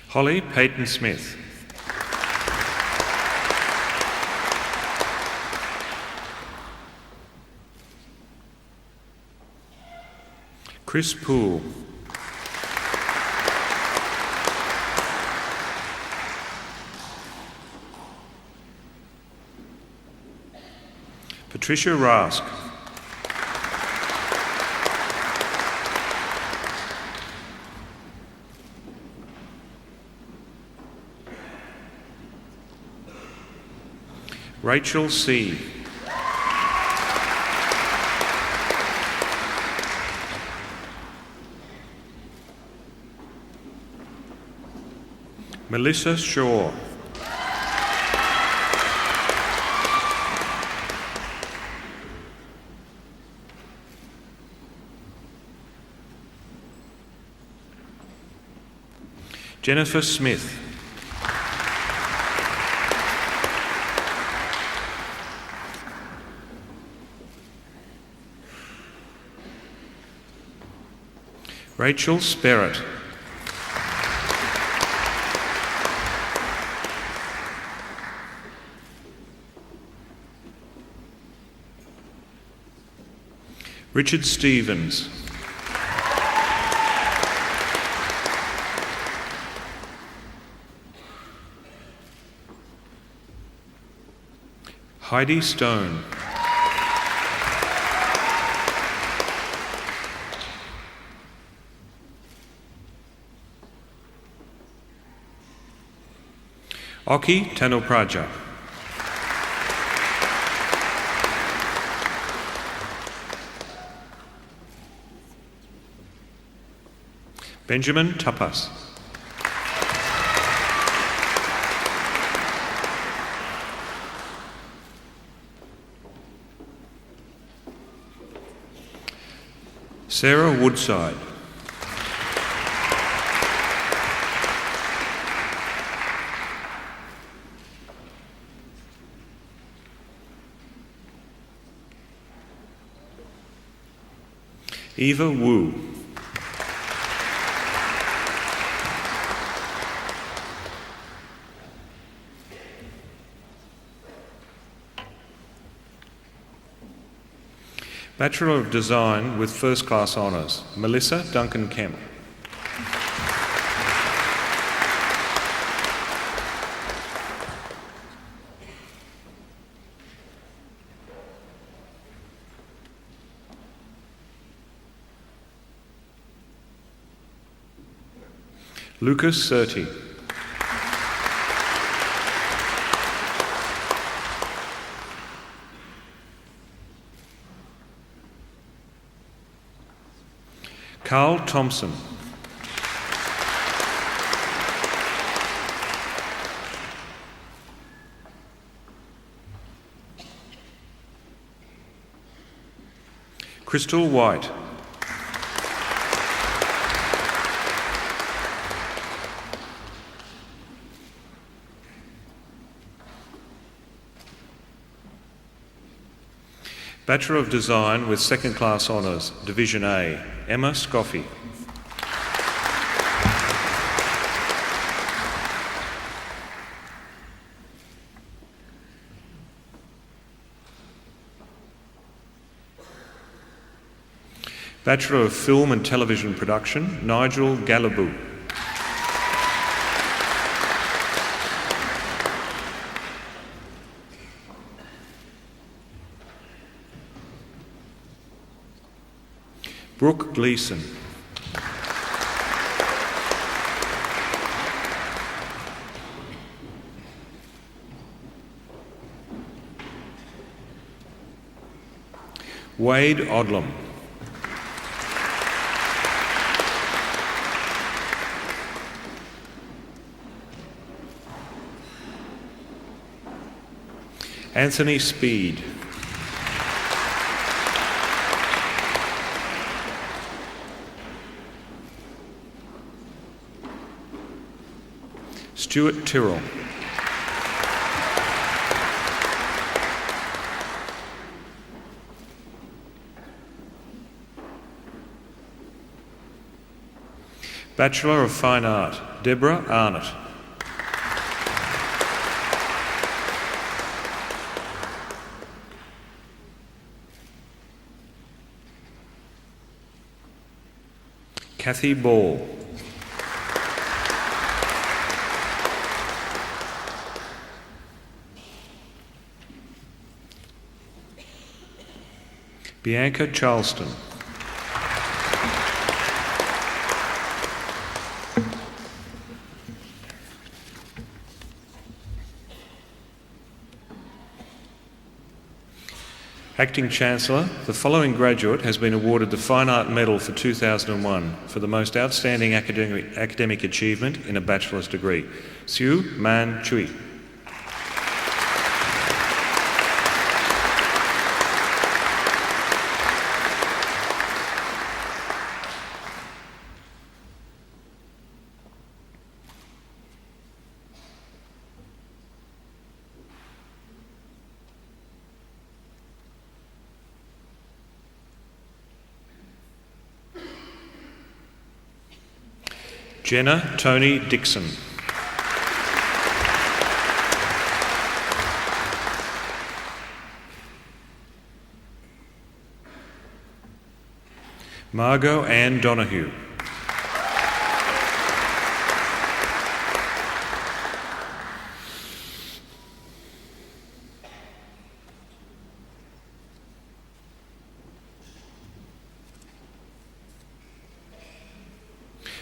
Holly Payton Smith. Chris Poole. Patricia Rask. Rachel C. Melissa Shaw. Jennifer Smith. Rachel Sperrett. Richard Stevens. Heidi Stone. Oki Tanupraja. Benjamin Tapas. Sarah Woodside. Eva Wu. Bachelor of Design with First Class Honours, Melissa Duncan Kemp. Lucas Surtee. Carl Thompson. Crystal White. Bachelor of Design with Second Class Honours, Division A, Emma Scoffey. Bachelor of Film and Television Production, Nigel Galaboo. Brooke Gleeson. Wade Odlum. Anthony Speed. Stuart Tyrrell. Bachelor of Fine Art, Deborah Arnott. Kathy Ball. Bianca Charleston. Acting Chancellor, the following graduate has been awarded the Fine Art Medal for 2001 for the most outstanding academic achievement in a bachelor's degree. Siu Man Chui. Jenna Tony Dixon. Margot Ann Donahue.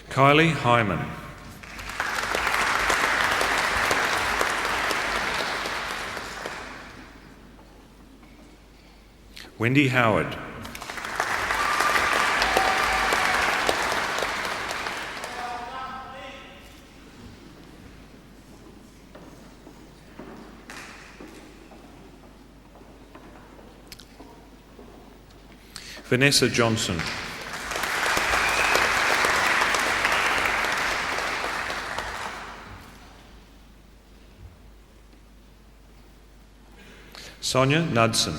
Kylie Hyman. Wendy Howard. Vanessa Johnson. Sonia Knudsen.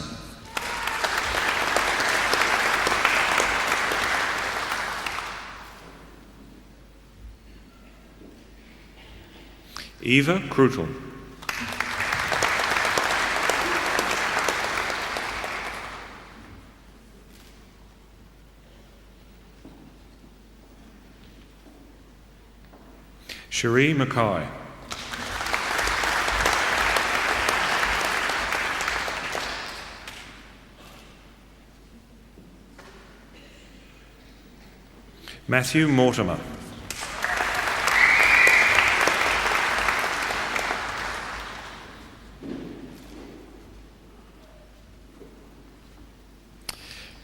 Eva Krutel. Cherie Mackay. Matthew Mortimer.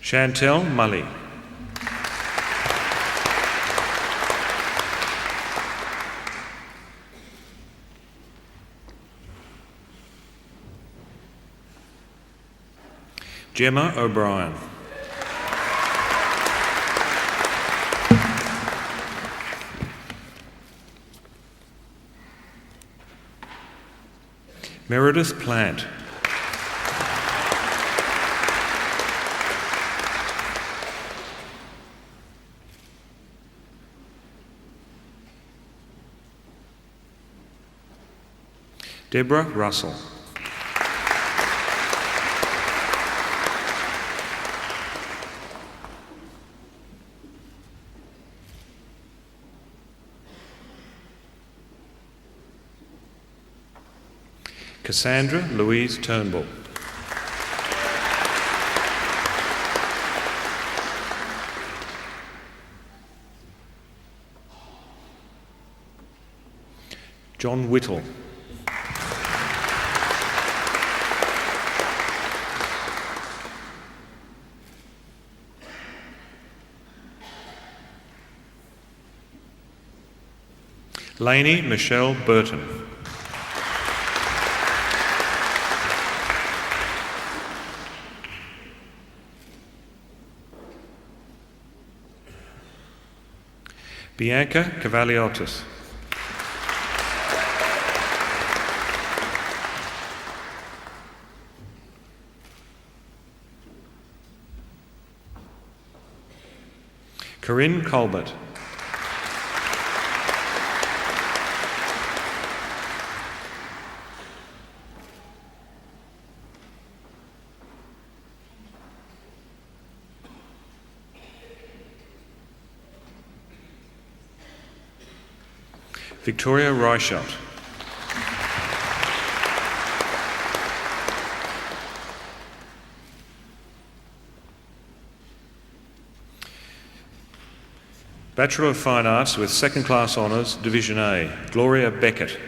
Chantel Mully. Gemma O'Brien. Meredith Plant. Deborah Russell. Cassandra Louise Turnbull. John Whittle. Lainey Michelle Burton. Bianca Cavaliotis. Corinne Colbert. Victoria Reichelt. Bachelor of Fine Arts with Second Class Honours, Division A, Gloria Beckett.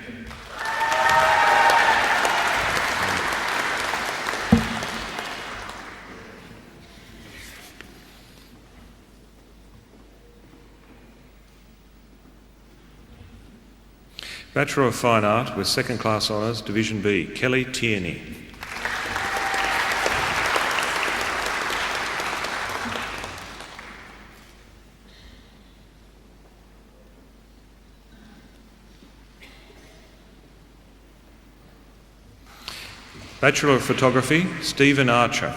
Bachelor of Fine Art with Second Class Honours, Division B, Kelly Tierney. Bachelor of Photography, Stephen Archer.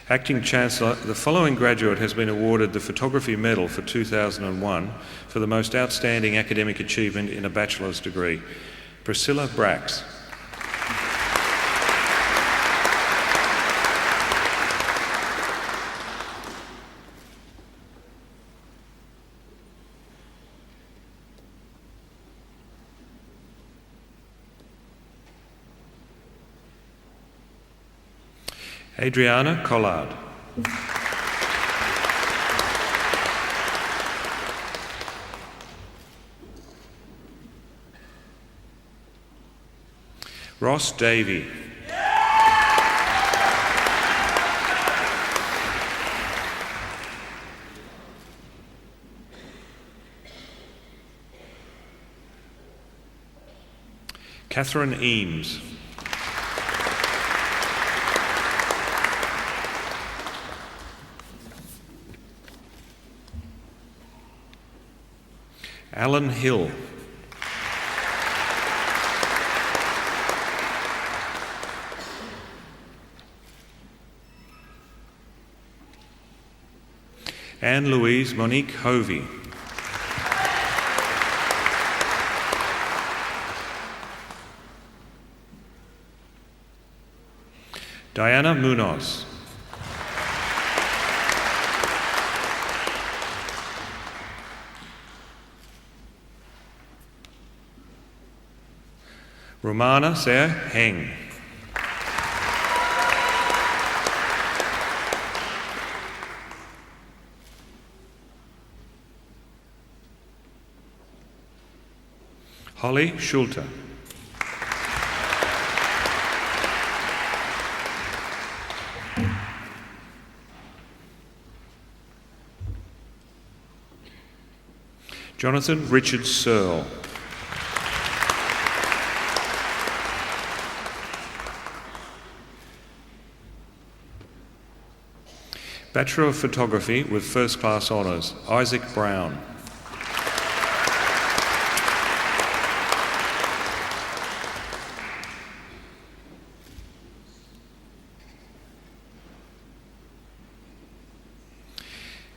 Acting Chancellor, the following graduate has been awarded the Photography Medal for 2001 for the most outstanding academic achievement in a bachelor's degree. Priscilla Brax. Adriana Collard. Ross Davey. Catherine Eames. Alan Hill. Anne-Louise Monique Hovey. Diana Munoz. Romana Ser Heng. Holly Schulte. Jonathan Richard Searle. Bachelor of Photography with First Class Honours, Isaac Brown.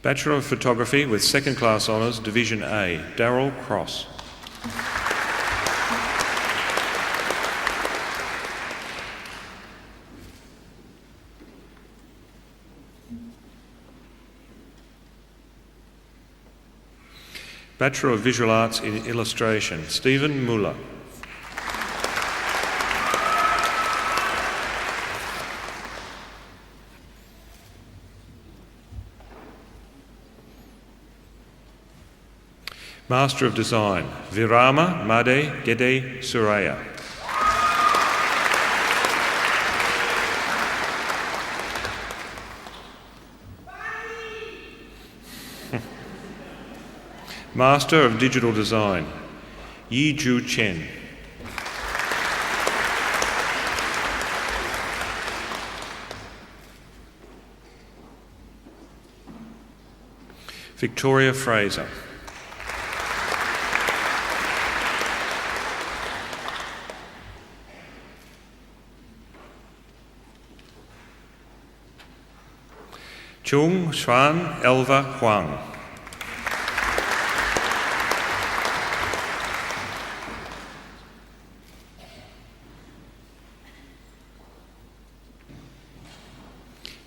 Bachelor of Photography with Second Class Honours, Division A, Darryl Cross. Bachelor of Visual Arts in Illustration, Stephen Muller. Master of Design, Virama Made Gede Suraya. Master of Digital Design, Yi Ju Chen. Victoria Fraser. Chung Xuan Elva Huang.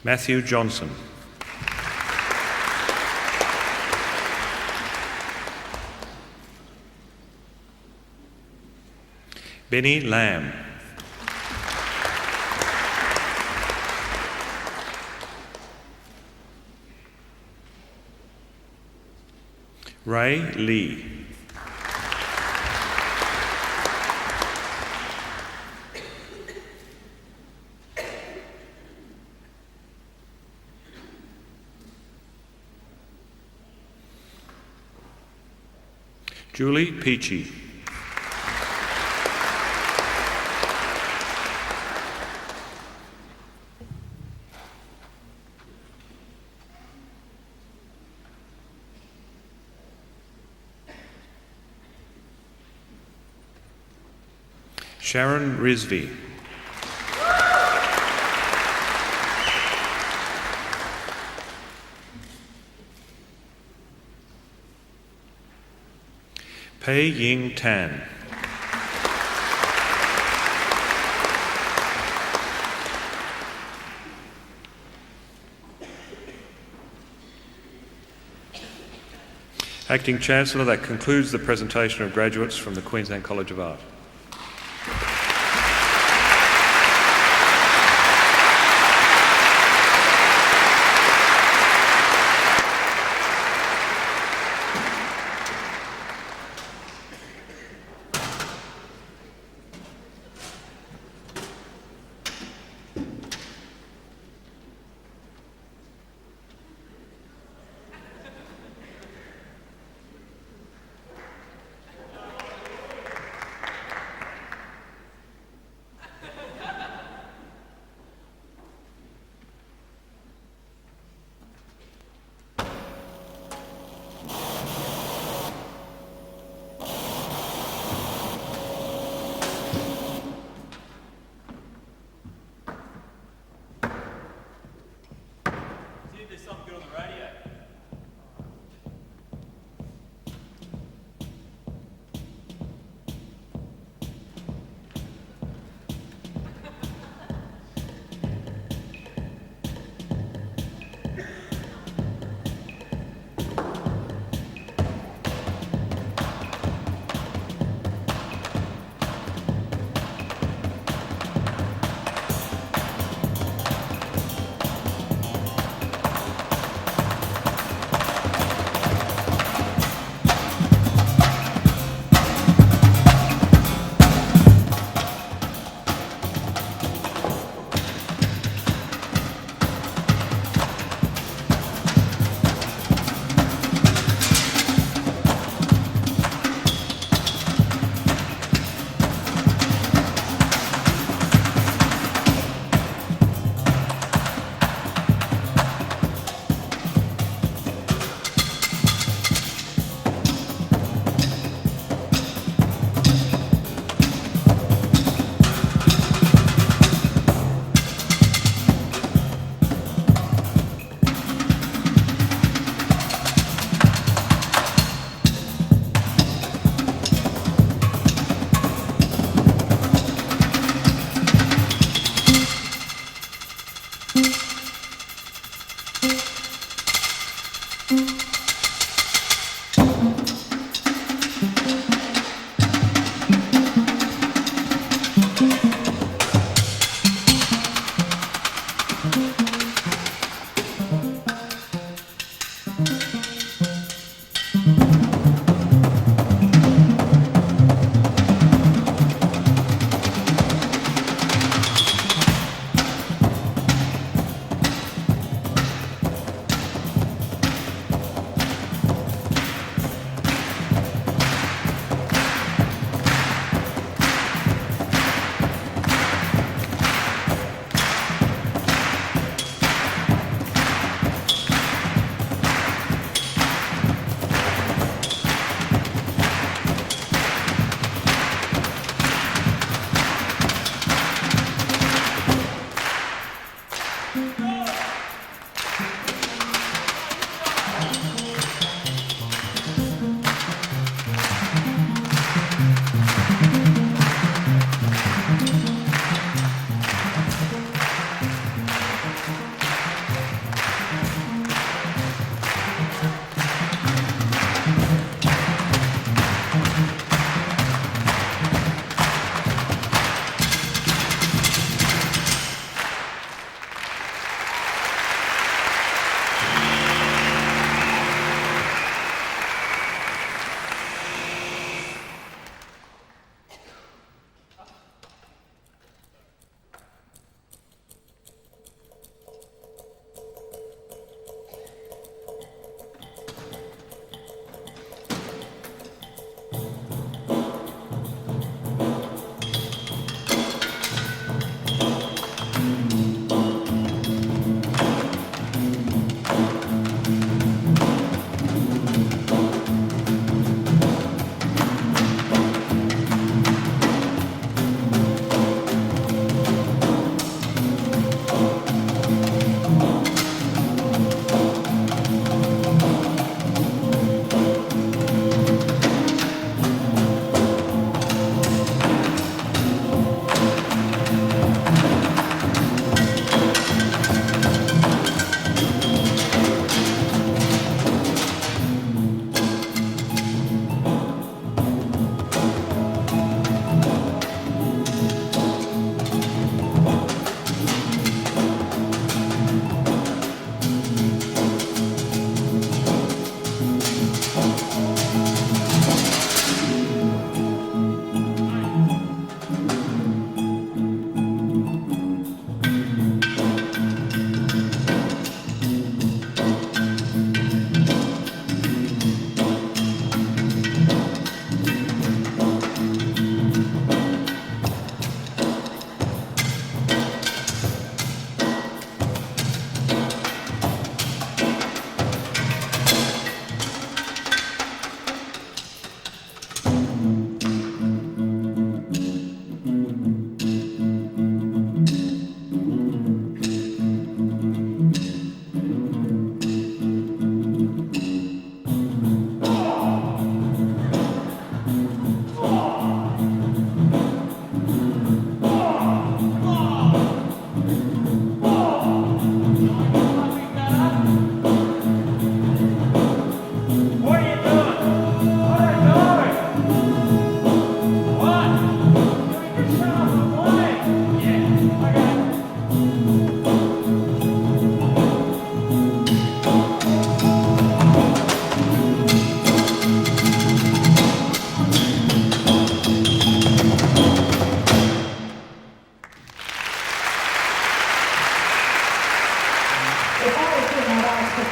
Matthew Johnson. Benny Lamb. Ray Lee. Julie Peachy. Sharon Risby. Pei Ying Tan. Acting Chancellor, that concludes the presentation of graduates from the Queensland College of Art.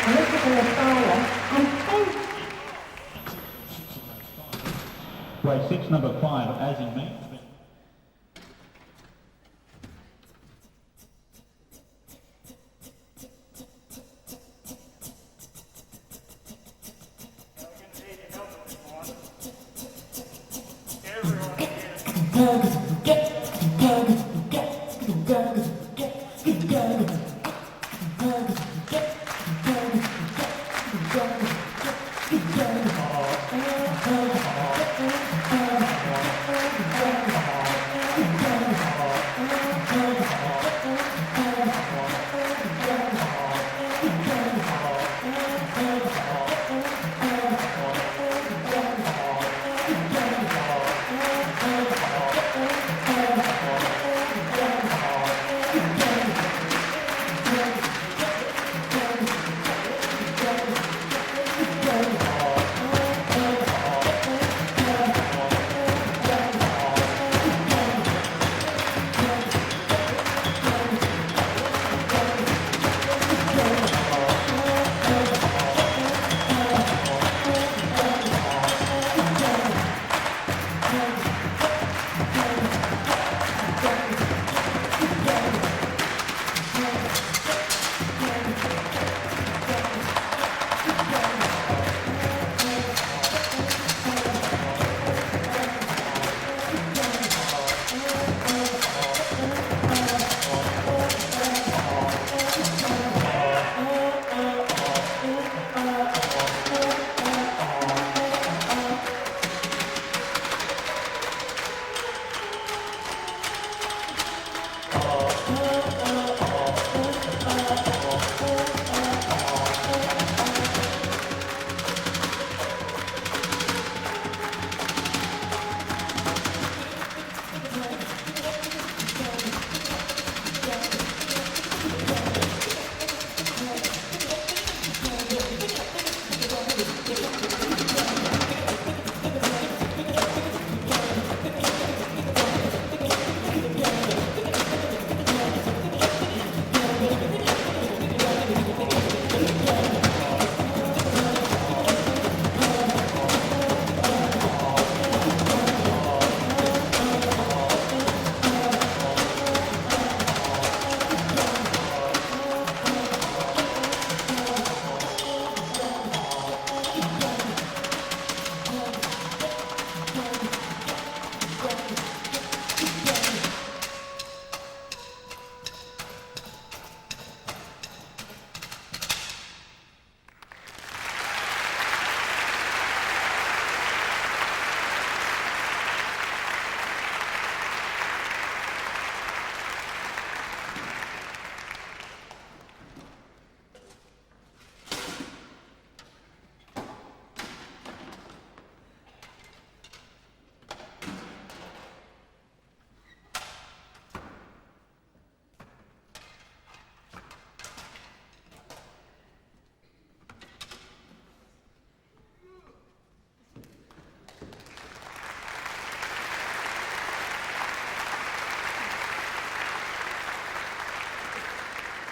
political asylum and Grade 6, number 5, as in me.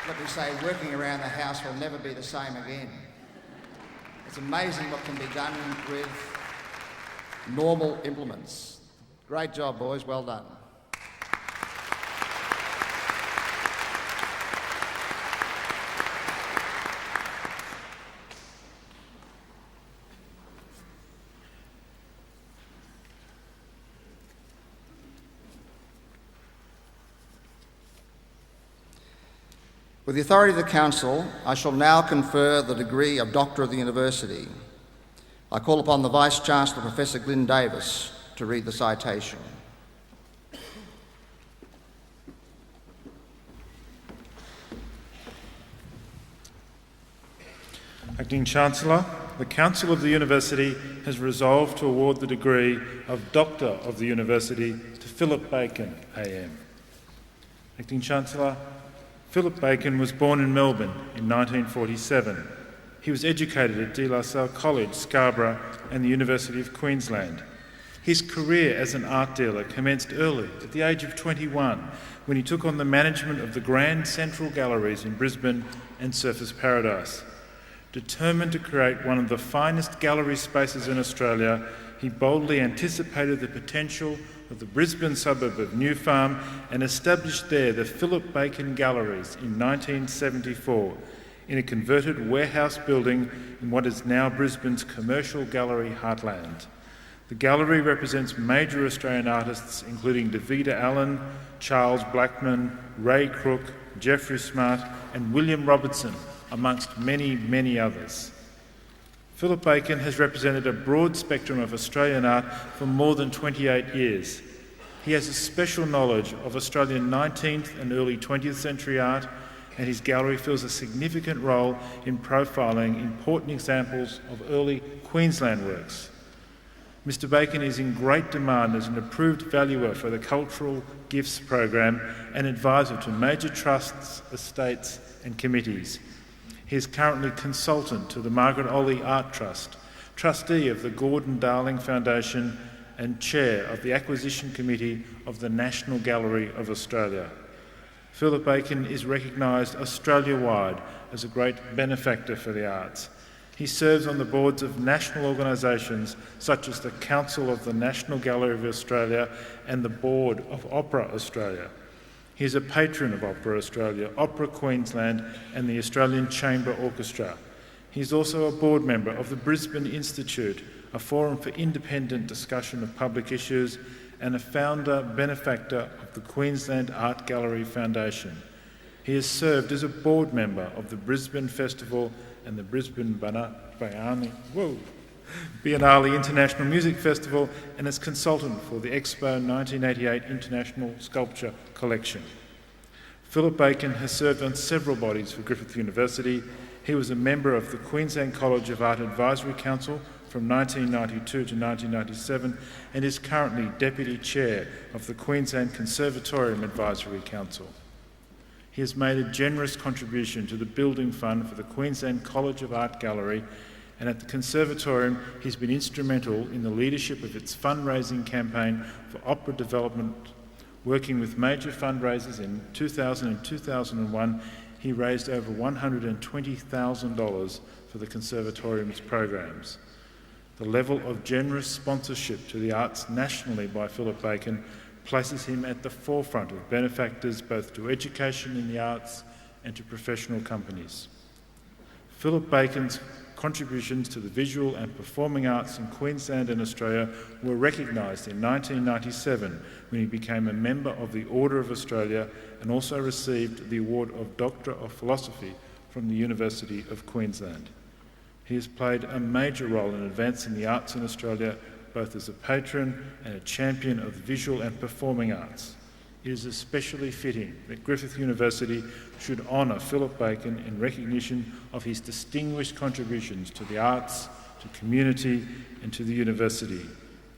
Let me say, working around the house will never be the same again. It's amazing what can be done with normal implements. Great job, boys. Well done. With the authority of the Council, I shall now confer the degree of Doctor of the University. I call upon the Vice-Chancellor, Professor Glyn Davis, to read the citation. Acting Chancellor, the Council of the University has resolved to award the degree of Doctor of the University to Philip Bacon, AM. Acting Chancellor, Philip Bacon was born in Melbourne in 1947. He was educated at De La Salle College, Scarborough, and the University of Queensland. His career as an art dealer commenced early, at the age of 21, when he took on the management of the Grand Central Galleries in Brisbane and Surfers Paradise. Determined to create one of the finest gallery spaces in Australia, he boldly anticipated the potential of the Brisbane suburb of New Farm and established there the Philip Bacon Galleries in 1974 in a converted warehouse building in what is now Brisbane's commercial gallery heartland. The gallery represents major Australian artists including Davida Allen, Charles Blackman, Ray Crook, Geoffrey Smart and William Robertson, amongst many, many others. Philip Bacon has represented a broad spectrum of Australian art for more than 28 years. He has a special knowledge of Australian 19th and early 20th century art, and his gallery fills a significant role in profiling important examples of early Queensland works. Mr. Bacon is in great demand as an approved valuer for the Cultural Gifts Program and advisor to major trusts, estates and committees. He is currently consultant to the Margaret Olley Art Trust, trustee of the Gordon Darling Foundation and chair of the Acquisition Committee of the National Gallery of Australia. Philip Bacon is recognised Australia-wide as a great benefactor for the arts. He serves on the boards of national organisations such as the Council of the National Gallery of Australia and the Board of Opera Australia. He is a patron of Opera Australia, Opera Queensland and the Australian Chamber Orchestra. He is also a board member of the Brisbane Institute, a forum for independent discussion of public issues, and a founder benefactor of the Queensland Art Gallery Foundation. He has served as a board member of the Brisbane Festival and the Brisbane Biennale International Music Festival and as consultant for the Expo 1988 International Sculpture Collection. Philip Bacon has served on several bodies for Griffith University. He was a member of the Queensland College of Art Advisory Council from 1992 to 1997 and is currently Deputy Chair of the Queensland Conservatorium Advisory Council. He has made a generous contribution to the Building Fund for the Queensland College of Art Gallery, and at the Conservatorium he's been instrumental in the leadership of its fundraising campaign for opera development. Working with major fundraisers in 2000 and 2001, he raised over $120,000 for the Conservatorium's programs. The level of generous sponsorship to the arts nationally by Philip Bacon places him at the forefront of benefactors both to education in the arts and to professional companies. Philip Bacon's contributions to the visual and performing arts in Queensland and Australia were recognised in 1997 when he became a member of the Order of Australia and also received the award of Doctor of Philosophy from the University of Queensland. He has played a major role in advancing the arts in Australia, both as a patron and a champion of the visual and performing arts. It is especially fitting that Griffith University should honour Philip Bacon in recognition of his distinguished contributions to the arts, to community and to the university.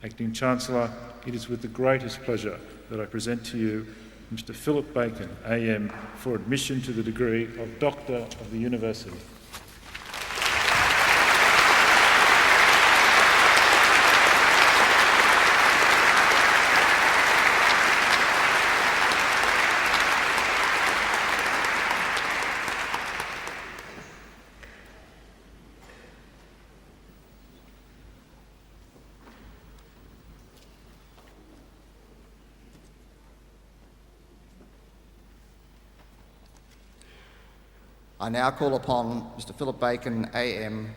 Acting Chancellor, it is with the greatest pleasure that I present to you Mr. Philip Bacon, AM, for admission to the degree of Doctor of the University. I now call upon Mr. Philip Bacon, AM,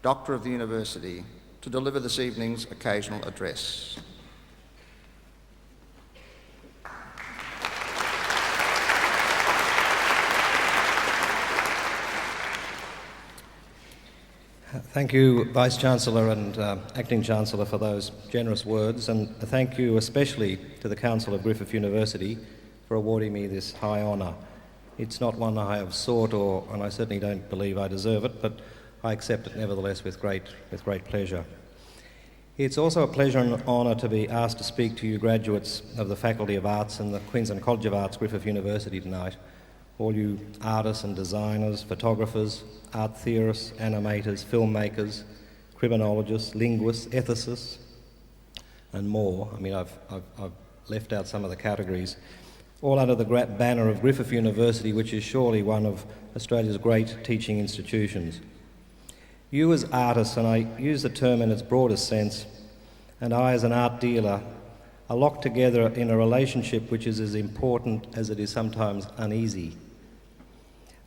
Doctor of the University, to deliver this evening's occasional address. Thank you, Vice-Chancellor and Acting Chancellor, for those generous words, and thank you especially to the Council of Griffith University for awarding me this high honour. It's not one I have sought, and I certainly don't believe I deserve it, but I accept it nevertheless with great pleasure. It's also a pleasure and honour to be asked to speak to you graduates of the Faculty of Arts and the Queensland College of Arts, Griffith University tonight. All you artists and designers, photographers, art theorists, animators, filmmakers, criminologists, linguists, ethicists, and more. I mean, I've left out some of the categories, all under the banner of Griffith University, which is surely one of Australia's great teaching institutions. You as artists, and I use the term in its broadest sense, and I as an art dealer, are locked together in a relationship which is as important as it is sometimes uneasy.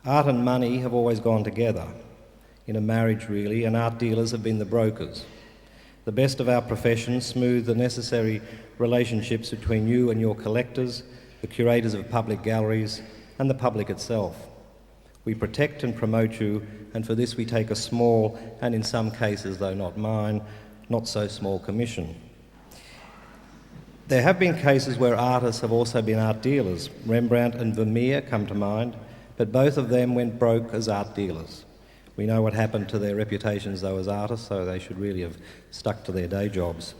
Art and money have always gone together, in a marriage really, and art dealers have been the brokers. The best of our profession smooth the necessary relationships between you and your collectors, the curators of public galleries, and the public itself. We protect and promote you, and for this we take a small, and in some cases, though not mine, not so small commission. There have been cases where artists have also been art dealers. Rembrandt and Vermeer come to mind, but both of them went broke as art dealers. We know what happened to their reputations though as artists, so they should really have stuck to their day jobs.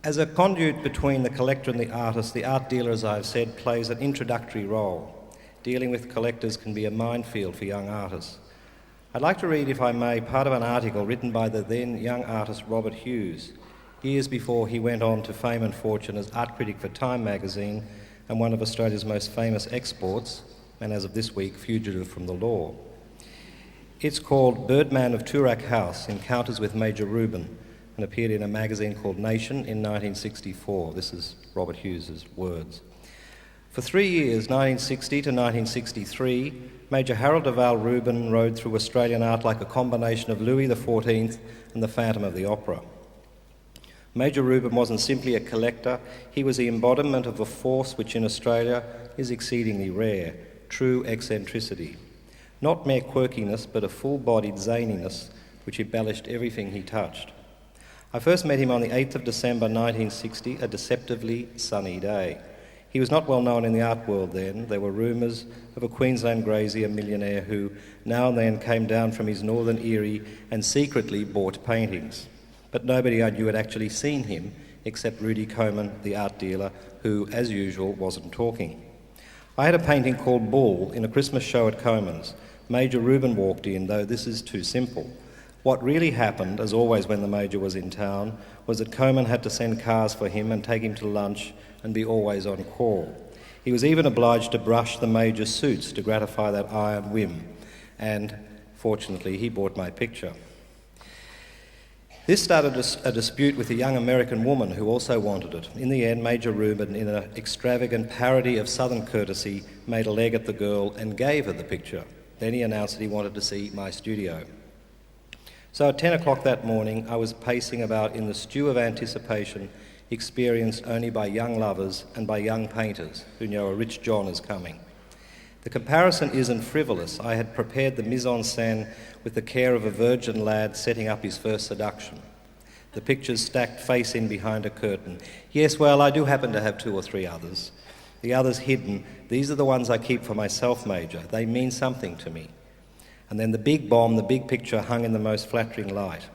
As a conduit between the collector and the artist, the art dealer, as I've said, plays an introductory role. Dealing with collectors can be a minefield for young artists. I'd like to read, if I may, part of an article written by the then young artist Robert Hughes, years before he went on to fame and fortune as art critic for Time magazine and one of Australia's most famous exports, and as of this week, fugitive from the law. It's called Birdman of Toorak House, Encounters with Major Rubin, and appeared in a magazine called Nation in 1964. This is Robert Hughes's words. For 3 years, 1960 to 1963, Major Harold de Val Rubin rode through Australian art like a combination of Louis XIV and the Phantom of the Opera. Major Rubin wasn't simply a collector, he was the embodiment of a force which in Australia is exceedingly rare, true eccentricity. Not mere quirkiness, but a full-bodied zaniness which embellished everything he touched. I first met him on the 8th of December 1960, a deceptively sunny day. He was not well known in the art world then. There were rumours of a Queensland grazier millionaire who now and then came down from his northern Erie and secretly bought paintings. But nobody I knew had actually seen him except Rudy Coman, the art dealer, who, as usual, wasn't talking. I had a painting called Bull in a Christmas show at Coman's. Major Rubin walked in, though this is too simple. What really happened, as always when the Major was in town, was that Coman had to send cars for him and take him to lunch and be always on call. He was even obliged to brush the Major's suits to gratify that iron whim, and fortunately he bought my picture. This started a dispute with a young American woman who also wanted it. In the end, Major Rubin, in an extravagant parody of Southern courtesy, made a leg at the girl and gave her the picture. Then he announced that he wanted to see my studio. So at 10 o'clock that morning, I was pacing about in the stew of anticipation experienced only by young lovers and by young painters who know a rich John is coming. The comparison isn't frivolous. I had prepared the mise-en-scène with the care of a virgin lad setting up his first seduction. The pictures stacked face in behind a curtain. Yes, well, I do happen to have 2 or 3 others. The others hidden. These are the ones I keep for myself, Major. They mean something to me. And then the big bomb, the big picture hung in the most flattering light.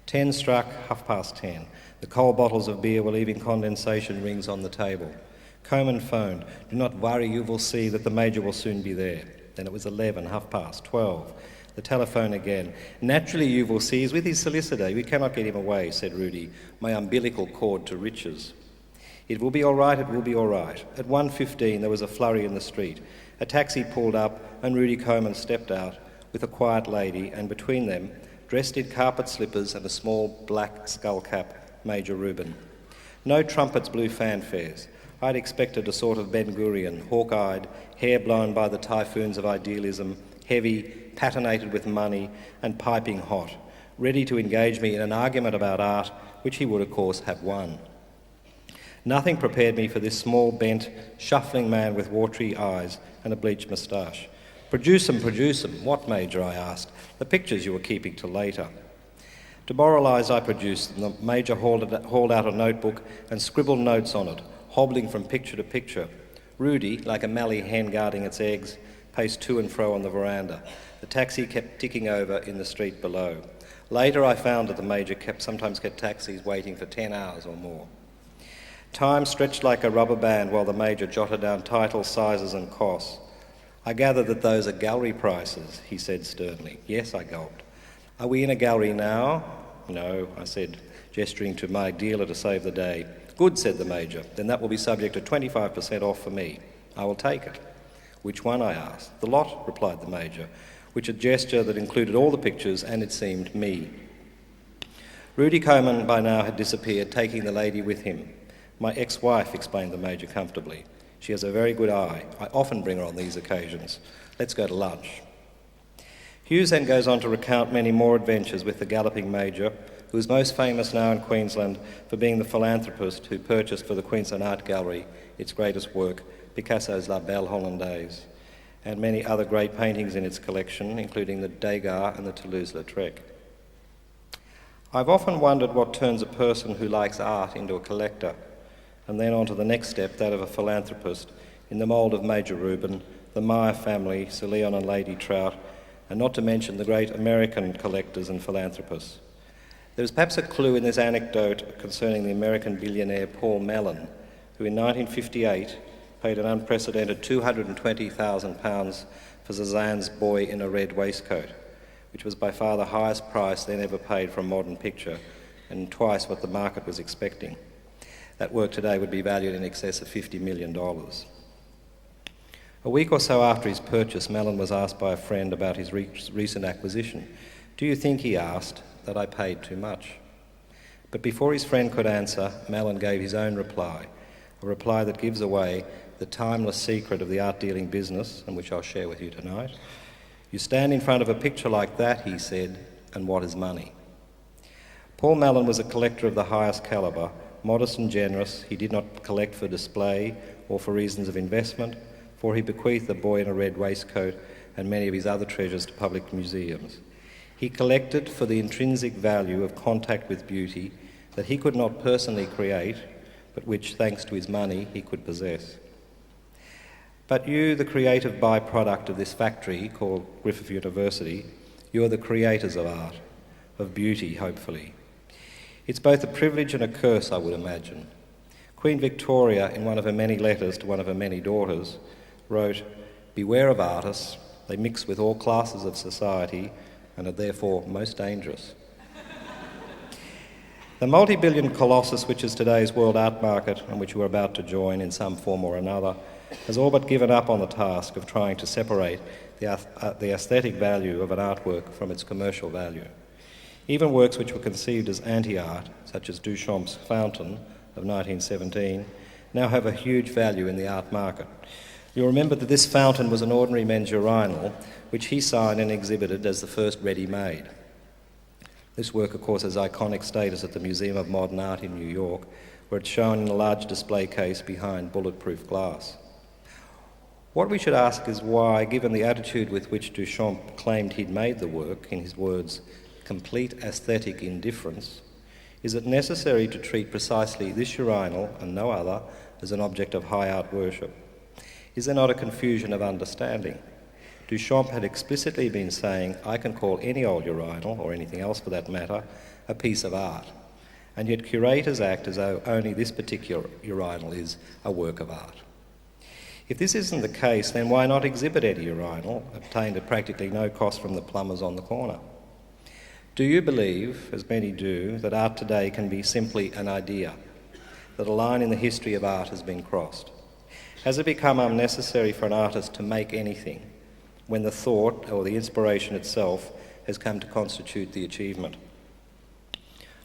10 struck, 10:30. The cold bottles of beer were leaving condensation rings on the table. Coman phoned. Do not worry, you will see that the Major will soon be there. Then it was 11, 12:30. The telephone again. Naturally, you will see, he's with his solicitor. We cannot get him away, said Rudy, my umbilical cord to riches. It will be all right, it will be all right. At 1:15 there was a flurry in the street. A taxi pulled up and Rudy Coman stepped out with a quiet lady, and between them, dressed in carpet slippers and a small black skull cap, Major Rubin. No trumpets blew fanfares. I'd expected a sort of Ben-Gurion, hawk-eyed, hair blown by the typhoons of idealism, heavy, patinated with money, and piping hot, ready to engage me in an argument about art, which he would, of course, have won. Nothing prepared me for this small, bent, shuffling man with watery eyes and a bleached moustache. Produce 'em. What, Major, I asked. The pictures you were keeping till later. Demoralised, I produced them. The Major hauled out a notebook and scribbled notes on it, hobbling from picture to picture. Rudy, like a mallee hen guarding its eggs, paced to and fro on the veranda. The taxi kept ticking over in the street below. Later I found that the Major sometimes kept taxis waiting for 10 hours or more. Time stretched like a rubber band while the Major jotted down titles, sizes and costs. I gather that those are gallery prices, he said sternly. Yes, I gulped. Are we in a gallery now? No, I said, gesturing to my dealer to save the day. Good, said the Major. Then that will be subject to 25% off for me. I will take it. Which one, I asked. The lot, replied the Major. which a gesture that included all the pictures and, it seemed, me. Rudy Coman by now had disappeared, taking the lady with him. My ex-wife, explained the Major comfortably. She has a very good eye. I often bring her on these occasions. Let's go to lunch. Hughes then goes on to recount many more adventures with the galloping Major, who is most famous now in Queensland for being the philanthropist who purchased for the Queensland Art Gallery its greatest work, Picasso's La Belle Hollandaise, and many other great paintings in its collection, including the Degas and the Toulouse-Lautrec. I've often wondered what turns a person who likes art into a collector, and then on to the next step, that of a philanthropist, in the mould of Major Rubin, the Meyer family, Sir Leon and Lady Trout, and not to mention the great American collectors and philanthropists. There is perhaps a clue in this anecdote concerning the American billionaire Paul Mellon, who in 1958 paid an unprecedented £220,000 for Cézanne's Boy in a Red Waistcoat, which was by far the highest price then ever paid for a modern picture, and twice what the market was expecting. That work today would be valued in excess of $50 million. A week or so after his purchase, Mellon was asked by a friend about his recent acquisition. "Do you think," he asked, "that I paid too much?" But before his friend could answer, Mellon gave his own reply, a reply that gives away the timeless secret of the art-dealing business, and which I'll share with you tonight. "You stand in front of a picture like that," he said, "and what is money?" Paul Mellon was a collector of the highest calibre. Modest and generous, he did not collect for display or for reasons of investment, for he bequeathed The Boy in a Red Waistcoat and many of his other treasures to public museums. He collected for the intrinsic value of contact with beauty that he could not personally create, but which, thanks to his money, he could possess. But you, the creative byproduct of this factory called Griffith University, you are the creators of art, of beauty, hopefully. It's both a privilege and a curse, I would imagine. Queen Victoria, in one of her many letters to one of her many daughters, wrote, "Beware of artists, they mix with all classes of society and are therefore most dangerous." The multi-billion colossus which is today's world art market, and which we're about to join in some form or another, has all but given up on the task of trying to separate the aesthetic value of an artwork from its commercial value. Even works which were conceived as anti-art, such as Duchamp's Fountain of 1917, now have a huge value in the art market. You'll remember that this fountain was an ordinary men's urinal, which he signed and exhibited as the first ready-made. This work, of course, has iconic status at the Museum of Modern Art in New York, where it's shown in a large display case behind bulletproof glass. What we should ask is why, given the attitude with which Duchamp claimed he'd made the work, in his words, complete aesthetic indifference, is it necessary to treat precisely this urinal and no other as an object of high art worship? Is there not a confusion of understanding? Duchamp had explicitly been saying, I can call any old urinal, or anything else for that matter, a piece of art. And yet curators act as though only this particular urinal is a work of art. If this isn't the case, then why not exhibit any urinal, obtained at practically no cost from the plumbers on the corner? Do you believe, as many do, that art today can be simply an idea, that a line in the history of art has been crossed? Has it become unnecessary for an artist to make anything when the thought or the inspiration itself has come to constitute the achievement?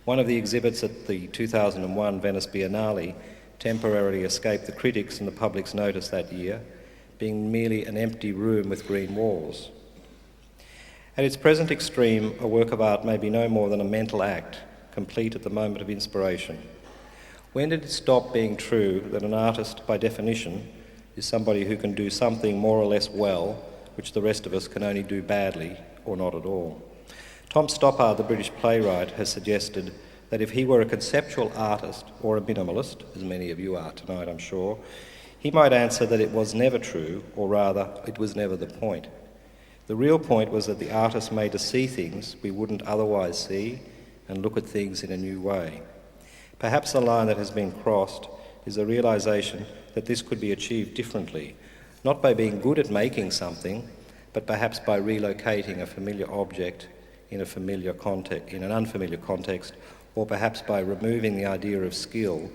One of the exhibits at the 2001 Venice Biennale temporarily escaped the critics and the public's notice that year, being merely an empty room with green walls. At its present extreme, a work of art may be no more than a mental act, complete at the moment of inspiration. When did it stop being true that an artist, by definition, is somebody who can do something more or less well, which the rest of us can only do badly or not at all? Tom Stoppard, the British playwright, has suggested that if he were a conceptual artist or a minimalist, as many of you are tonight, I'm sure, he might answer that it was never true, or rather, it was never the point. The real point was that the artist made us see things we wouldn't otherwise see and look at things in a new way. Perhaps the line that has been crossed is the realisation that this could be achieved differently, not by being good at making something, but perhaps by relocating a familiar object in an unfamiliar context, or perhaps by removing the idea of skill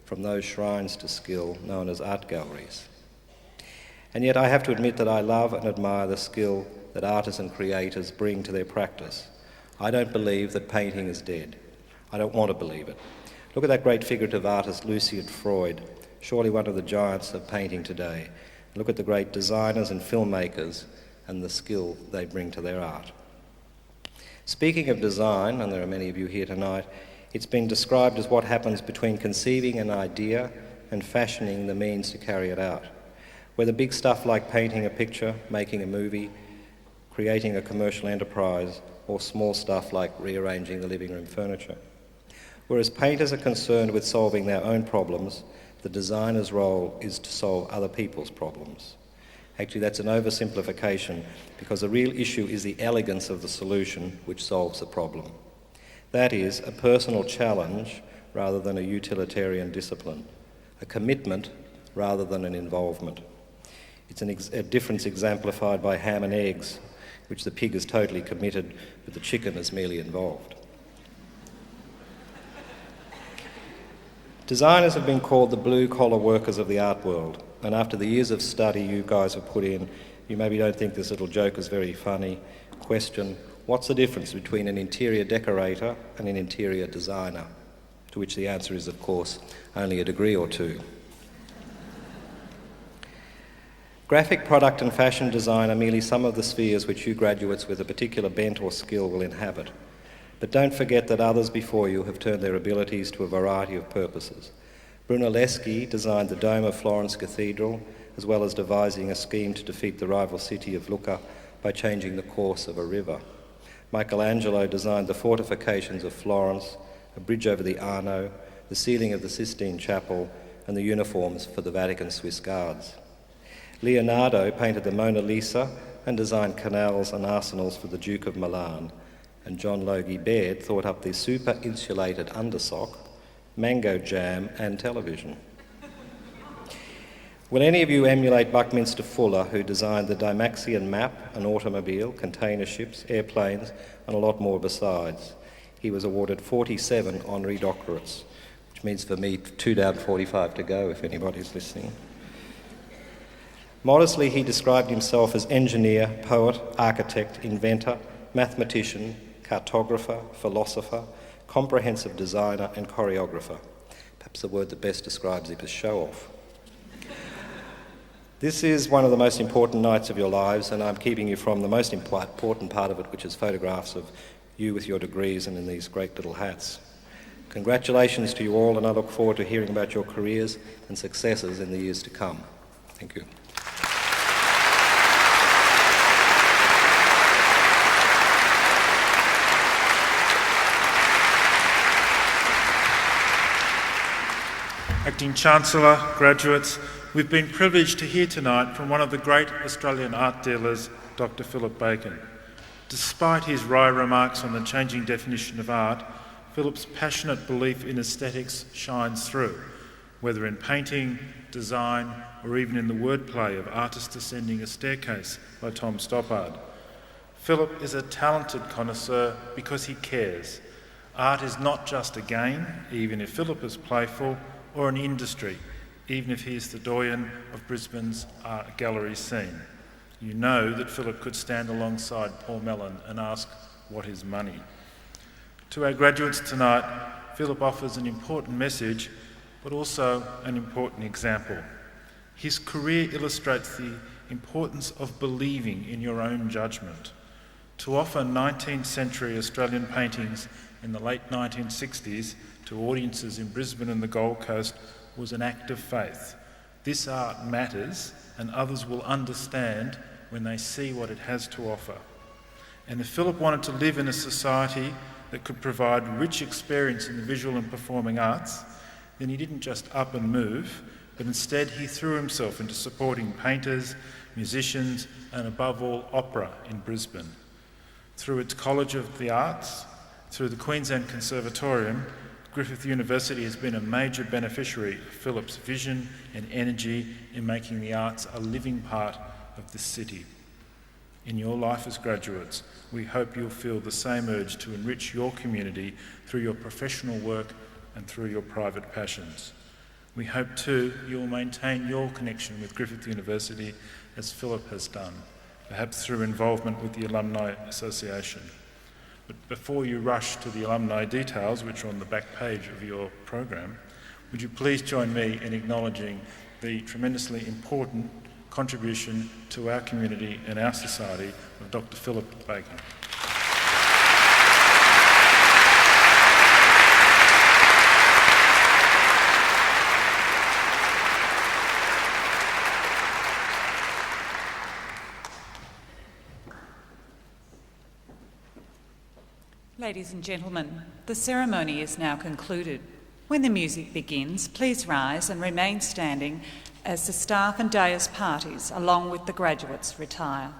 from those shrines to skill known as art galleries. And yet I have to admit that I love and admire the skill that artists and creators bring to their practice. I don't believe that painting is dead. I don't want to believe it. Look at that great figurative artist Lucian Freud, surely one of the giants of painting today. Look at the great designers and filmmakers and the skill they bring to their art. Speaking of design, and there are many of you here tonight, it's been described as what happens between conceiving an idea and fashioning the means to carry it out. Whether big stuff like painting a picture, making a movie, creating a commercial enterprise, or small stuff like rearranging the living room furniture. Whereas painters are concerned with solving their own problems, the designer's role is to solve other people's problems. Actually, that's an oversimplification, because the real issue is the elegance of the solution which solves the problem. That is, a personal challenge rather than a utilitarian discipline, a commitment rather than an involvement. It's a difference exemplified by ham and eggs, which the pig is totally committed, but the chicken is merely involved. Designers have been called the blue-collar workers of the art world, and after the years of study you guys have put in, you maybe don't think this little joke is very funny. Question, what's the difference between an interior decorator and an interior designer? To which the answer is, of course, only a degree or two. Graphic, product and fashion design are merely some of the spheres which you graduates with a particular bent or skill will inhabit. But don't forget that others before you have turned their abilities to a variety of purposes. Brunelleschi designed the dome of Florence Cathedral, as well as devising a scheme to defeat the rival city of Lucca by changing the course of a river. Michelangelo designed the fortifications of Florence, a bridge over the Arno, the ceiling of the Sistine Chapel, and the uniforms for the Vatican Swiss Guards. Leonardo painted the Mona Lisa and designed canals and arsenals for the Duke of Milan, and John Logie Baird thought up the super-insulated undersock, mango jam and television. Will any of you emulate Buckminster Fuller, who designed the Dymaxion map, an automobile, container ships, airplanes, and a lot more besides? He was awarded 47 honorary doctorates, which means for me 2 down, 45 to go, if anybody's listening. Modestly, he described himself as engineer, poet, architect, inventor, mathematician, cartographer, philosopher, comprehensive designer and choreographer. Perhaps the word that best describes him is show-off. This is one of the most important nights of your lives, and I'm keeping you from the most important part of it, which is photographs of you with your degrees and in these great little hats. Congratulations to you all, and I look forward to hearing about your careers and successes in the years to come. Thank you. Acting Chancellor, graduates, we've been privileged to hear tonight from one of the great Australian art dealers, Dr. Philip Bacon. Despite his wry remarks on the changing definition of art, Philip's passionate belief in aesthetics shines through, whether in painting, design, or even in the wordplay of Artist Ascending a Staircase by Tom Stoppard. Philip is a talented connoisseur because he cares. Art is not just a game, even if Philip is playful, or an industry, even if he is the doyen of Brisbane's art gallery scene. You know that Philip could stand alongside Paul Mellon and ask, what is money? To our graduates tonight, Philip offers an important message, but also an important example. His career illustrates the importance of believing in your own judgment. To offer 19th century Australian paintings in the late 1960s to audiences in Brisbane and the Gold Coast was an act of faith. This art matters, and others will understand when they see what it has to offer. And if Philip wanted to live in a society that could provide rich experience in the visual and performing arts, then he didn't just up and move, but instead he threw himself into supporting painters, musicians, and above all, opera in Brisbane. Through its College of the Arts, through the Queensland Conservatorium, Griffith University has been a major beneficiary of Philip's vision and energy in making the arts a living part of this city. In your life as graduates, we hope you'll feel the same urge to enrich your community through your professional work and through your private passions. We hope too you'll maintain your connection with Griffith University as Philip has done. perhaps through involvement with the Alumni Association. But before you rush to the alumni details, which are on the back page of your program, would you please join me in acknowledging the tremendously important contribution to our community and our society of Dr. Philip Bacon. Ladies and gentlemen, the ceremony is now concluded. When the music begins, please rise and remain standing as the staff and dais parties, along with the graduates, retire.